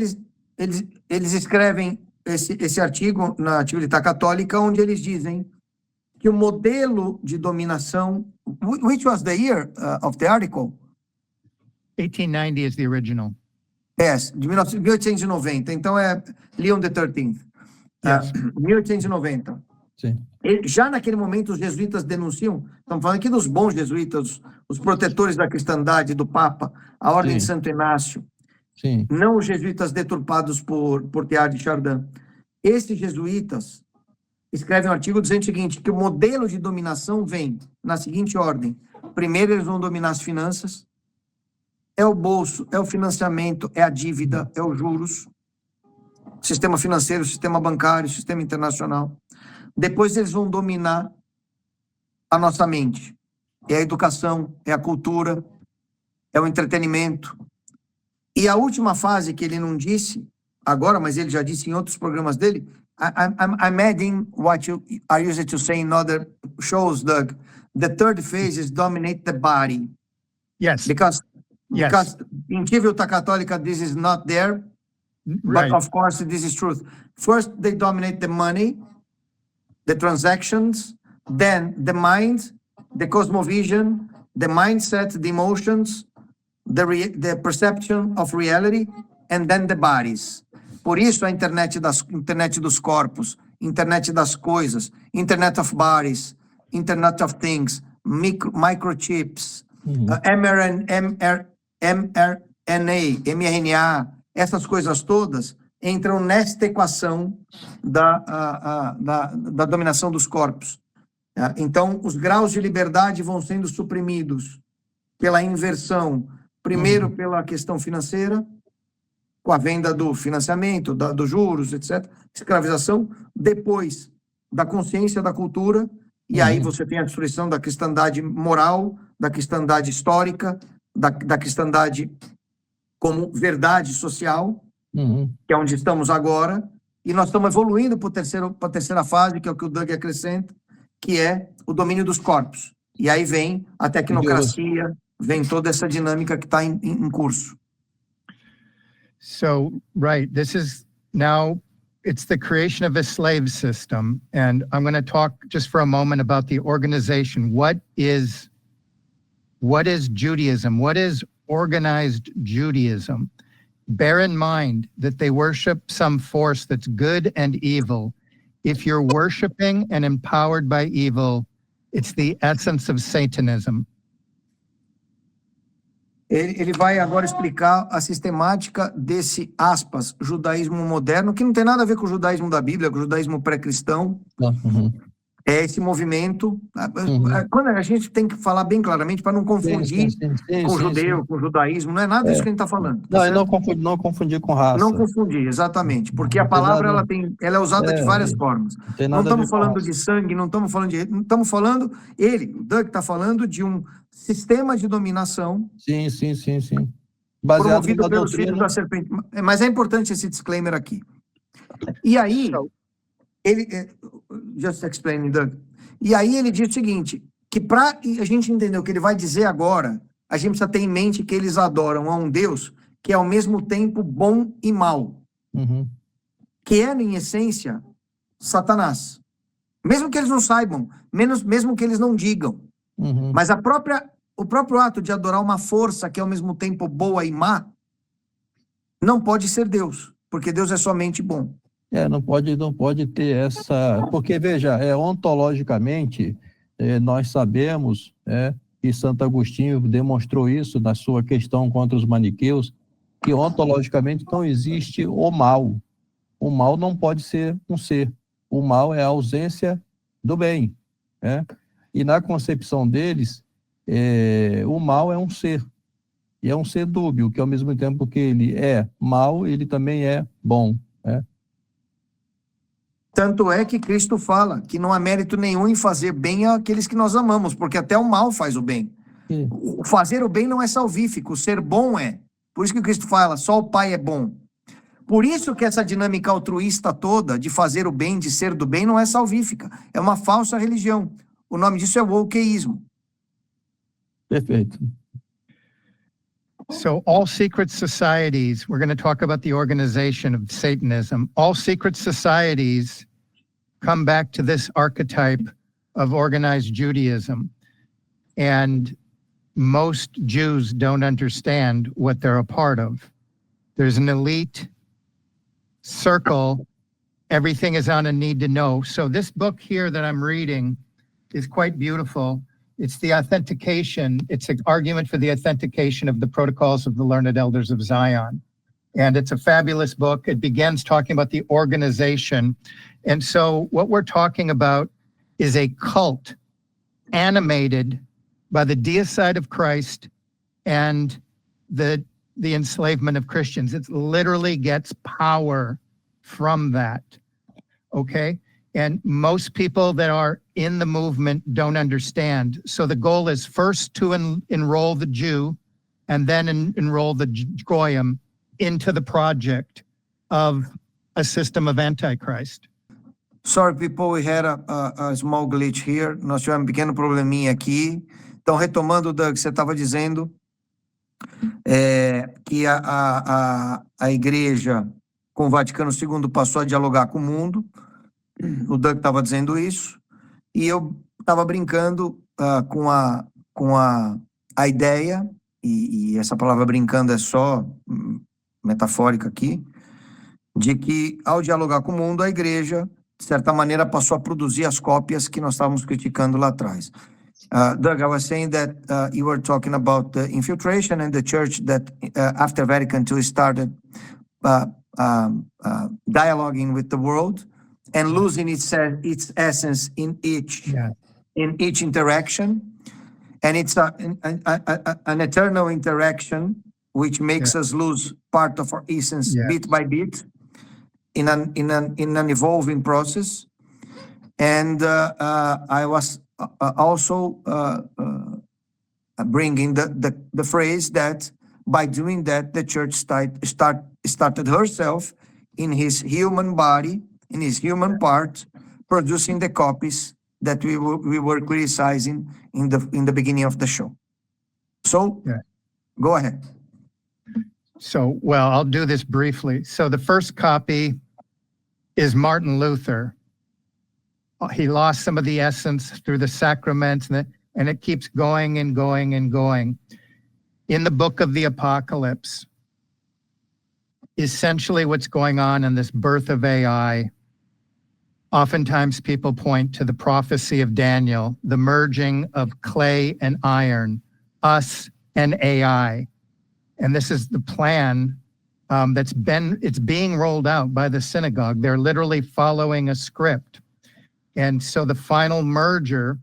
eles escrevem esse artigo na Civiltà Cattolica, onde eles dizem que o modelo de dominação, which was the year of the article? 1890 is the original. Yes, de 1890, então é Leon XIII. Yes. 1890. Sim. Já naquele momento os jesuítas denunciam, estamos falando aqui dos bons jesuítas, os protetores da cristandade, do Papa, a Ordem de Santo Inácio, Sim. não os jesuítas deturpados por Teilhard de Chardin. Esses jesuítas escrevem um artigo dizendo o seguinte, que o modelo de dominação vem na seguinte ordem. Primeiro eles vão dominar as finanças, é o bolso, é o financiamento, é a dívida, é os juros, sistema financeiro, sistema bancário, sistema internacional. Depois eles vão dominar a nossa mente. É a educação, é a cultura, é o entretenimento. E a última fase que ele não disse agora, mas ele já disse em outros programas dele, I'm adding what I used to say in other shows, Doug. The third phase is dominate the body. Yes. Because Yes. in Civiltà Cattolica, this is not there. Right. But of course, this is truth. First, they dominate the money, the transactions, then the mind, the cosmovision, the mindset, the emotions, the perception of reality, and then the bodies. Por isso a internet dos corpos, internet das coisas, internet of bodies, internet of things, microchips, mRNA, essas coisas todas entram nesta equação da dominação dos corpos. Então, os graus de liberdade vão sendo suprimidos. pela inversão, primeiro pela questão financeira, com a venda do financiamento, dos juros, etc., escravização, depois da consciência da cultura, e aí você tem a destruição da cristandade moral, da cristandade histórica, da cristandade como verdade social, que é onde estamos agora, e nós estamos evoluindo para a terceira fase, que é o que o Doug acrescenta, que é o domínio dos corpos. E aí vem a tecnocracia, vem toda essa dinâmica que está em curso. So, right, this is now, it's the creation of a slave system. And I'm going to talk just for a moment about the organization. What is Judaism? What is organized Judaism? Bear in mind that they worship some force that's good and evil. If you're worshiping and empowered by evil, it's the essence of Satanism. Ele vai agora explicar a sistemática desse, aspas, judaísmo moderno, que não tem nada a ver com o judaísmo da Bíblia, com o judaísmo pré-cristão. É esse movimento. Quando a gente tem que falar bem claramente para não confundir com o judeu, com o judaísmo, não é nada disso que a gente está falando. Tá não confundir com raça. Não confundir, exatamente, porque a palavra ela é usada de várias formas. Não estamos falando de sangue, não estamos falando de... Não estamos falando... o Doug está falando de um sistema de dominação. Sim. Baseado promovido na pelos doutrina. filhos da serpente. Mas é importante esse disclaimer aqui. E aí, just explaining, Doug. E aí ele diz o seguinte, que para a gente entender o que ele vai dizer agora, a gente precisa ter em mente que eles adoram a um Deus que é ao mesmo tempo bom e mau. Que é, em essência, Satanás. Mesmo que eles não saibam, mesmo que eles não digam. Mas o próprio ato de adorar uma força que é ao mesmo tempo boa e má, não pode ser Deus, porque Deus é somente bom. Não pode ter essa... Porque, veja, ontologicamente, nós sabemos, e Santo Agostinho demonstrou isso na sua questão contra os maniqueus, que ontologicamente não existe o mal. O mal não pode ser um ser. O mal é a ausência do bem. E na concepção deles, o mal é um ser. E é um ser dúbio, que ao mesmo tempo que ele é mal, ele também é bom. Tanto é que Cristo fala que não há mérito nenhum em fazer bem àqueles que nós amamos, porque até o mal faz o bem. O fazer o bem não é salvífico, o ser bom é. Por isso que Cristo fala, só o Pai é bom. Por isso que essa dinâmica altruísta toda, de fazer o bem, de ser do bem, não é salvífica. É uma falsa religião. O nome disso é wokeísmo. Perfeito. So all secret societies, we're going to talk about the organization of Satanism. All secret societies come back to this archetype of organized Judaism. And most Jews don't understand what they're a part of. There's an elite circle. Everything is on a need to know. So this book here that I'm reading is quite beautiful. It's the authentication. It's an argument for the authentication of the protocols of the learned elders of Zion. And it's a fabulous book. It begins talking about the organization. And so what we're talking about is a cult animated by the deicide of Christ and the enslavement of Christians. It literally gets power from that. Okay? And most people that are in the movement don't understand. So the goal is first to enroll the Jew and then enroll the Goyim into the project of a system of Antichrist. Sorry, people, we had a small glitch here. Nós tivemos pequeno probleminha aqui. Então, retomando, Doug, você estava dizendo que a igreja com o Vaticano II passou a dialogar com o mundo. O Doug estava dizendo isso, e eu estava brincando com a ideia, e essa palavra brincando é só metafórica aqui, de que ao dialogar com o mundo, a igreja, de certa maneira, passou a produzir as cópias que nós estávamos criticando lá atrás. Doug, I was saying that you were talking about the infiltration in the church that after Vatican II started dialoguing with the world, and losing its essence in each interaction. and it's an eternal interaction which makes us lose part of our essence bit by bit in an evolving process. And I was also bringing the phrase that by doing that, the church started herself in his human body, in his human part, producing the copies that we were criticizing in the beginning of the show. So, go ahead. So, well, I'll do this briefly. So the first copy is Martin Luther. He lost some of the essence through the sacraments, and it keeps going and going and going. In the book of the Apocalypse, essentially what's going on in this birth of AI, oftentimes people point to the prophecy of Daniel, the merging of clay and iron, us and AI. And this is the plan it's being rolled out by the synagogue. They're literally following a script. And so the final merger,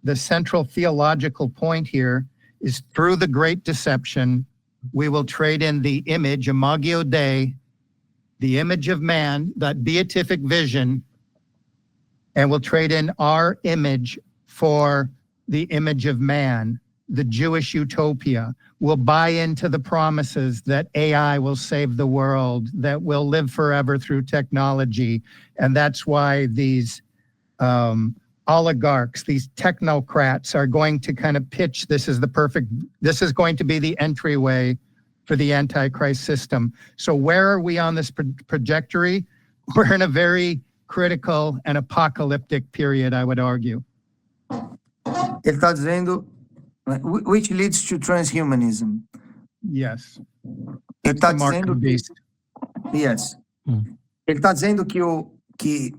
the central theological point here is through the great deception, we will trade in the image, Imago Dei, the image of man, that beatific vision, and we'll trade in our image for the image of man, the Jewish utopia. We'll buy into the promises that AI will save the world, that we'll live forever through technology. And that's why these oligarchs, these technocrats are going to kind of pitch, this is going to be the entryway for the Antichrist system. So where are we on this trajectory? We're in a very critical and apocalyptic period, I would argue. Ele está dizendo, which leads to transhumanism. Yes. Ele está The mark of dizendo the beast. Yes. Ele está dizendo que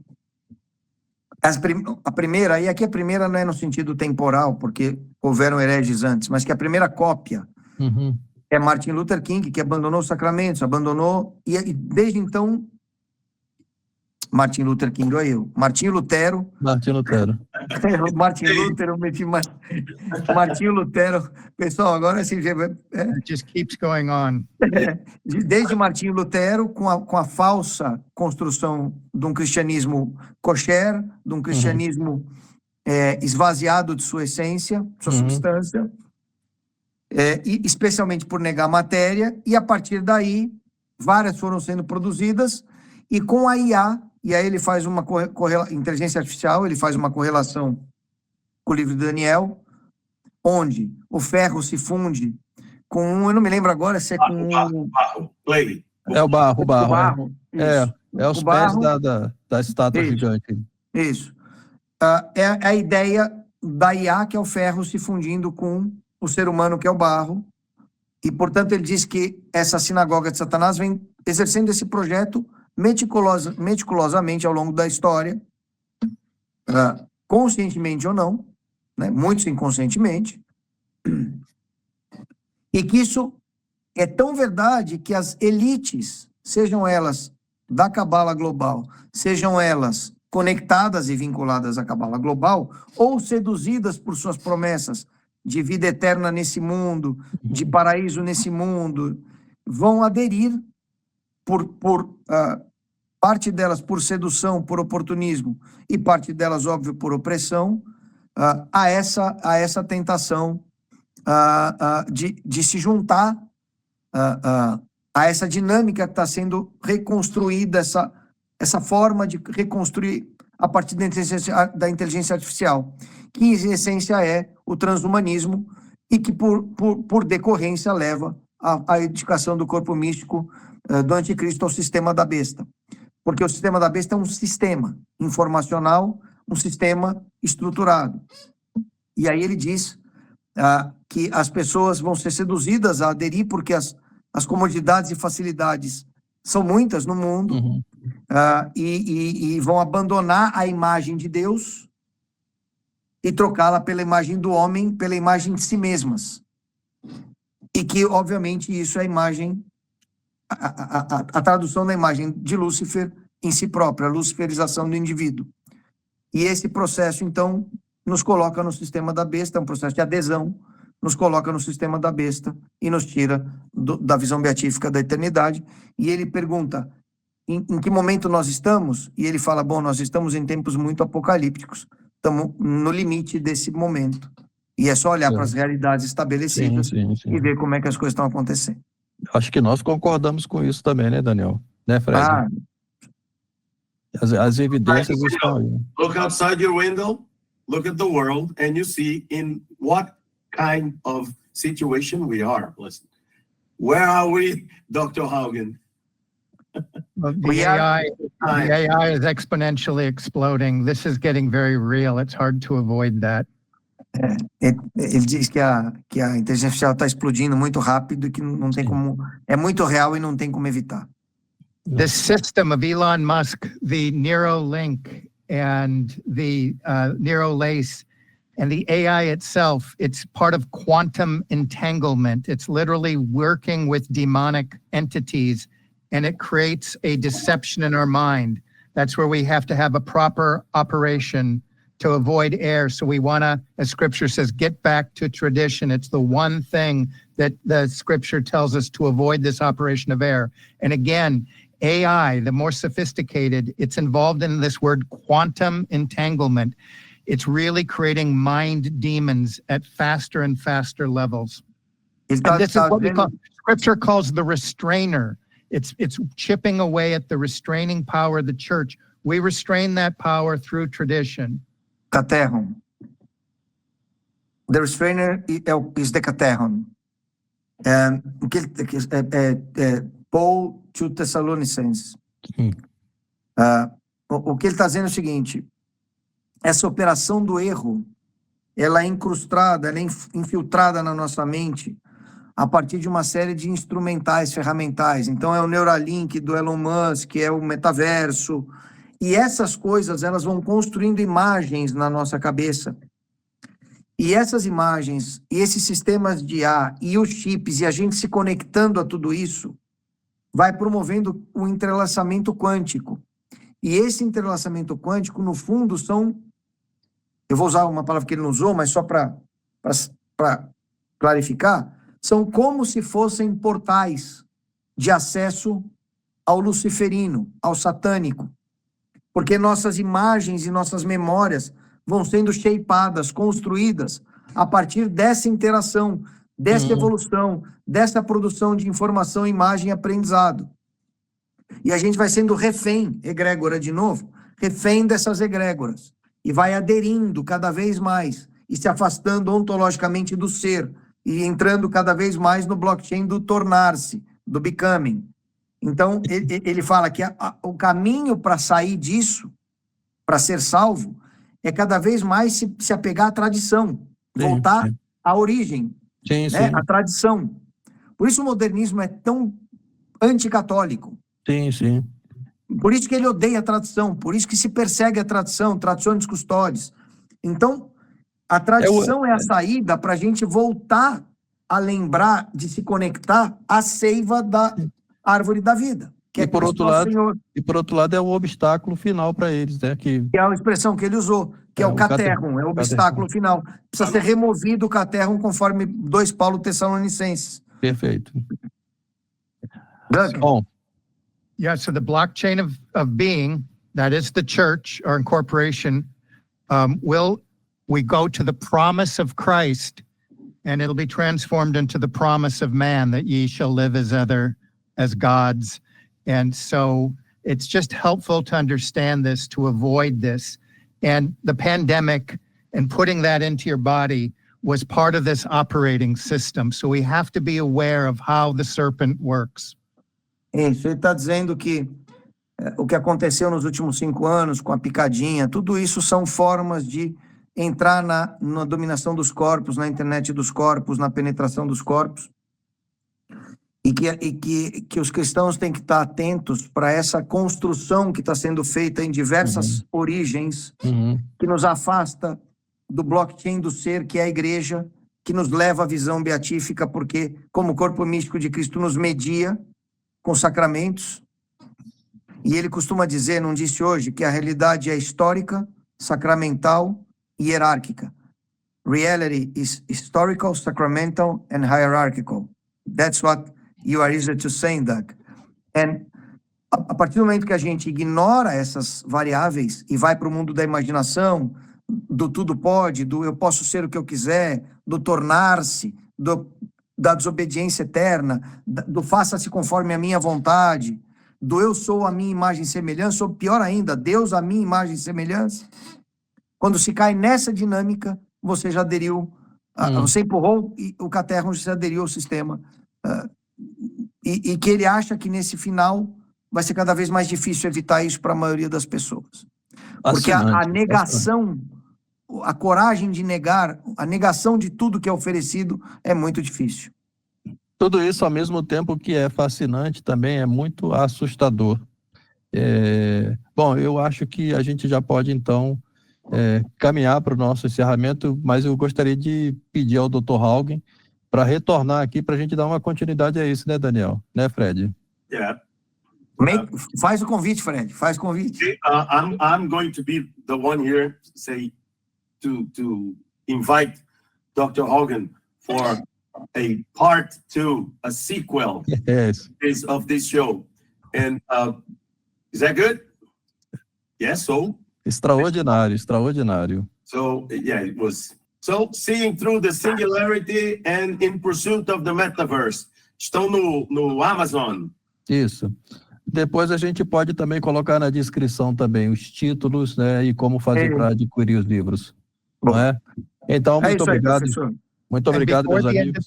a primeira, e aqui a primeira não é no sentido temporal, porque houveram hereges antes, mas que a primeira cópia é Martin Luther King, que abandonou os sacramentos, e desde então, Martin Luther King, olha eu, Martin Lutero. Martin Lutero. Martin Lutero, eu meti Martin Lutero. Pessoal, agora se It just keeps going on. Desde Martinho Lutero, com a falsa construção de um cristianismo kosher, de um cristianismo esvaziado de sua essência, sua substância, e especialmente por negar matéria, e a partir daí, várias foram sendo produzidas, e com a IA, e aí ele faz uma inteligência artificial, ele faz uma correlação com o livro de Daniel, onde o ferro se funde com eu não me lembro agora se é com clay. É o barro. É os o pés barro. da estátua Isso. gigante. Isso. É a ideia da IA, que é o ferro se fundindo com o ser humano, que é o barro. E, portanto, ele diz que essa sinagoga de Satanás vem exercendo esse projeto meticulosamente ao longo da história, conscientemente ou não, né? Muitos inconscientemente, e que isso é tão verdade que as elites, sejam elas da Cabala Global, sejam elas conectadas e vinculadas à Cabala Global, ou seduzidas por suas promessas de vida eterna nesse mundo, de paraíso nesse mundo, vão aderir parte delas por sedução, por oportunismo, e parte delas, óbvio, por opressão, a essa tentação de se juntar a essa dinâmica que está sendo reconstruída, essa forma de reconstruir a partir da inteligência artificial, que em essência é o transhumanismo e que por decorrência leva à edificação do corpo místico do anticristo ao sistema da besta. Porque o sistema da besta é um sistema informacional, um sistema estruturado. E aí ele diz que as pessoas vão ser seduzidas a aderir porque as comodidades e facilidades são muitas no mundo, e vão abandonar a imagem de Deus e trocá-la pela imagem do homem, pela imagem de si mesmas. E que, obviamente, isso é a imagem, a tradução da imagem de Lúcifer em si própria, a luciferização do indivíduo. E esse processo, então, nos coloca no sistema da besta, é um processo de adesão, nos coloca no sistema da besta e nos tira da visão beatífica da eternidade. E ele pergunta, em que momento nós estamos? E ele fala, bom, nós estamos em tempos muito apocalípticos, estamos no limite desse momento. E é só olhar para as realidades estabelecidas e ver como é que as coisas estão acontecendo. Acho que nós concordamos com isso também, né, Daniel? Né, Fred? Ah, As evidências estão aí. Look outside your window, look at the world, and you see in what kind of situation we are. Listen, where are we, Dr. Haugen? The AI is exponentially exploding. This is getting very real. It's hard to avoid that. ele diz que a inteligência artificial está explodindo muito rápido e que não tem como... É muito real e não tem como evitar. The system of Elon Musk, the Neuralink and the Neuralace and the AI itself, it's part of quantum entanglement. It's literally working with demonic entities, and it creates a deception in our mind. That's where we have to have a proper operation to avoid error. So we want to, as scripture says, get back to tradition. It's the one thing that the scripture tells us to avoid this operation of error. And again, AI, the more sophisticated, it's involved in this word quantum entanglement. It's really creating mind demons at faster and faster levels. And this is what we call, scripture calls the restrainer. It's chipping away at the restraining power of the church. We restrain that power through tradition. Caterhon. The restrainer is the Caterhon. Paul to Thessalonicenses. O que ele está dizendo é o seguinte, essa operação do erro, ela é incrustada, ela é infiltrada na nossa mente a partir de uma série de instrumentais, ferramentais. Então é o Neuralink do Elon Musk, é o metaverso, e essas coisas, elas vão construindo imagens na nossa cabeça. E essas imagens, e esses sistemas de IA, e os chips, e a gente se conectando a tudo isso, vai promovendo o entrelaçamento quântico. E esse entrelaçamento quântico, no fundo, são... Eu vou usar uma palavra que ele não usou, mas só para clarificar, são como se fossem portais de acesso ao luciferino, ao satânico. Porque nossas imagens e nossas memórias vão sendo shapeadas, construídas a partir dessa interação, dessa evolução, dessa produção de informação, imagem e aprendizado. E a gente vai sendo refém, egrégora de novo, refém dessas egrégoras, e vai aderindo cada vez mais, e se afastando ontologicamente do ser, e entrando cada vez mais no blockchain do tornar-se, do becoming. Então, ele fala que o caminho para sair disso, para ser salvo, é cada vez mais se apegar à tradição, voltar à origem, né? À tradição. Por isso o modernismo é tão anticatólico. Por isso que ele odeia a tradição, por isso que se persegue a tradição, tradições custódias. Então, a tradição é a saída para a gente voltar a lembrar de se conectar à seiva da árvore da vida. Que e, por outro lado, é o obstáculo final para eles, né? Que é a expressão que ele usou, que é o Caterhon, é o obstáculo final. Precisa ser removido o Caterhon conforme 2 Paulo Tessalonicenses. Perfeito. Bom. Yeah, so the blockchain of being, that is the church or incorporation, we go to the promise of Christ, and it'll be transformed into the promise of man, that ye shall live as gods. And so it's just helpful to understand this, to avoid this. And the pandemic and putting that into your body was part of this operating system. So we have to be aware of how the serpent works. Isso, ele está dizendo que o que aconteceu nos últimos 5 anos com a picadinha, tudo isso são formas de entrar na dominação dos corpos, na internet dos corpos, na penetração dos corpos, e que os cristãos têm que estar atentos para essa construção que está sendo feita em diversas origens, que nos afasta do blockchain do ser, que é a igreja, que nos leva à visão beatífica, porque, como o corpo místico de Cristo nos media com sacramentos, e ele costuma dizer, não disse hoje, que a realidade é histórica, sacramental hierárquica. Reality is historical, sacramental, and hierarchical. That's what you are easier to say, Doug. And a partir do momento que a gente ignora essas variáveis e vai para o mundo da imaginação, do tudo pode, do eu posso ser o que eu quiser, do tornar-se, da desobediência eterna, do faça-se conforme a minha vontade, do eu sou a minha imagem e semelhança, ou pior ainda, Deus a minha imagem e semelhança. Quando se cai nessa dinâmica, você já aderiu, você empurrou o caterro, você aderiu ao sistema. E que ele acha que nesse final vai ser cada vez mais difícil evitar isso para a maioria das pessoas. Porque a negação, a coragem de negar, a negação de tudo que é oferecido é muito difícil. Tudo isso ao mesmo tempo que é fascinante, também é muito assustador. Bom, eu acho que a gente já pode, então, caminhar para o nosso encerramento, mas eu gostaria de pedir ao Dr. Haugen para retornar aqui para a gente dar uma continuidade a isso, né, Daniel? Né, Fred? Yeah. Faz o convite, Fred, faz o convite. I'm going to be the one here, say, to invite Dr. Haugen for a part 2, a sequel Yes. of this show. And is that good? Yes, so? Extraordinário, extraordinário. So, yeah, it was. So, seeing through the singularity and in pursuit of the metaverse. Estão no Amazon. Isso. Depois a gente pode também colocar na descrição também os títulos, né, e como fazer para adquirir os livros. Não é? Então, muito obrigado. Professor. Muito obrigado, meus amigos.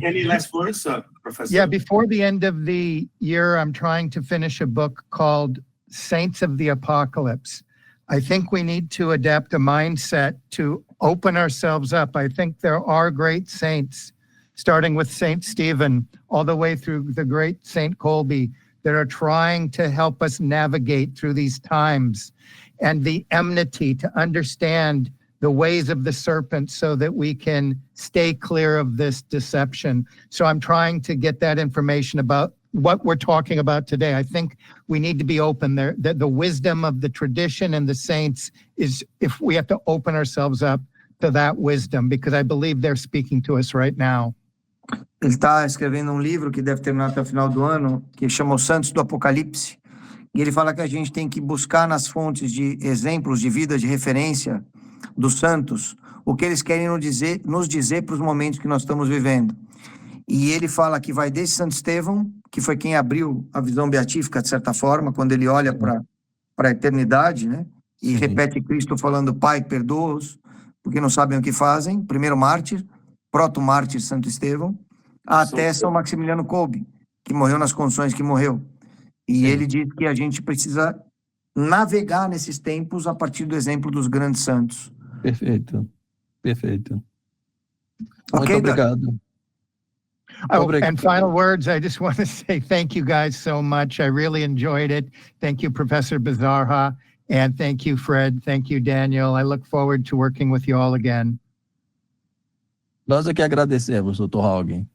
Any last words, Professor? Yeah, before the end of the year, I'm trying to finish a book called Saints of the Apocalypse. I think we need to adapt a mindset to open ourselves up. I think there are great saints, starting with Saint Stephen, all the way through the great Saint Colby, that are trying to help us navigate through these times, and the enmity to understand the ways of the serpent so that we can stay clear of this deception. So I'm trying to get that information about what we're talking about today. I think we need to be open there. The wisdom of the tradition and the saints is, if we have to open ourselves up to that wisdom, because I believe they're speaking to us right now. Ele está escrevendo um livro que deve terminar até o final do ano, que chama Os Santos do Apocalipse. E ele fala que a gente tem que buscar nas fontes de exemplos de vida, de referência dos santos, o que eles querem nos dizer para os momentos que nós estamos vivendo. E ele fala que vai desde Santo Estevão, que foi quem abriu a visão beatífica, de certa forma, quando ele olha para a eternidade, né? E repete Cristo falando, Pai, perdoa-os, porque não sabem o que fazem. Primeiro mártir, proto-mártir Santo Estevão, até São Maximiliano Kolbe, que morreu nas condições que morreu. E ele diz que a gente precisa navegar nesses tempos a partir do exemplo dos grandes santos. Perfeito, perfeito. Ok, Muito obrigado. Oh, and final words, I just want to say thank you guys so much. I really enjoyed it. Thank you, Professor Bizarra, and thank you, Fred. Thank you, Daniel. I look forward to working with you all again. Nós aqui agradecemos, Dr. Haugen.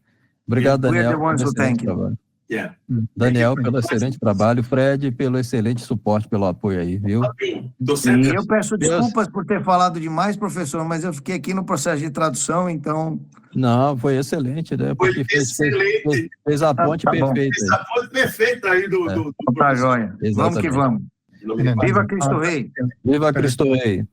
Obrigado, We are Daniel. the ones who thank you. Trabalho. Yeah. Daniel, pelo excelente trabalho. Fred, pelo excelente suporte, pelo apoio aí, viu? Okay. E eu peço desculpas por ter falado demais, professor, mas eu fiquei aqui no processo de tradução, então... Não, foi excelente, né? Foi Porque excelente. Fez a ponte Tá bom. perfeita. Fez a ponte perfeita aí do Tá joia. Vamos que Exatamente. vamos. Viva Cristo Rei. Viva Cristo Rei.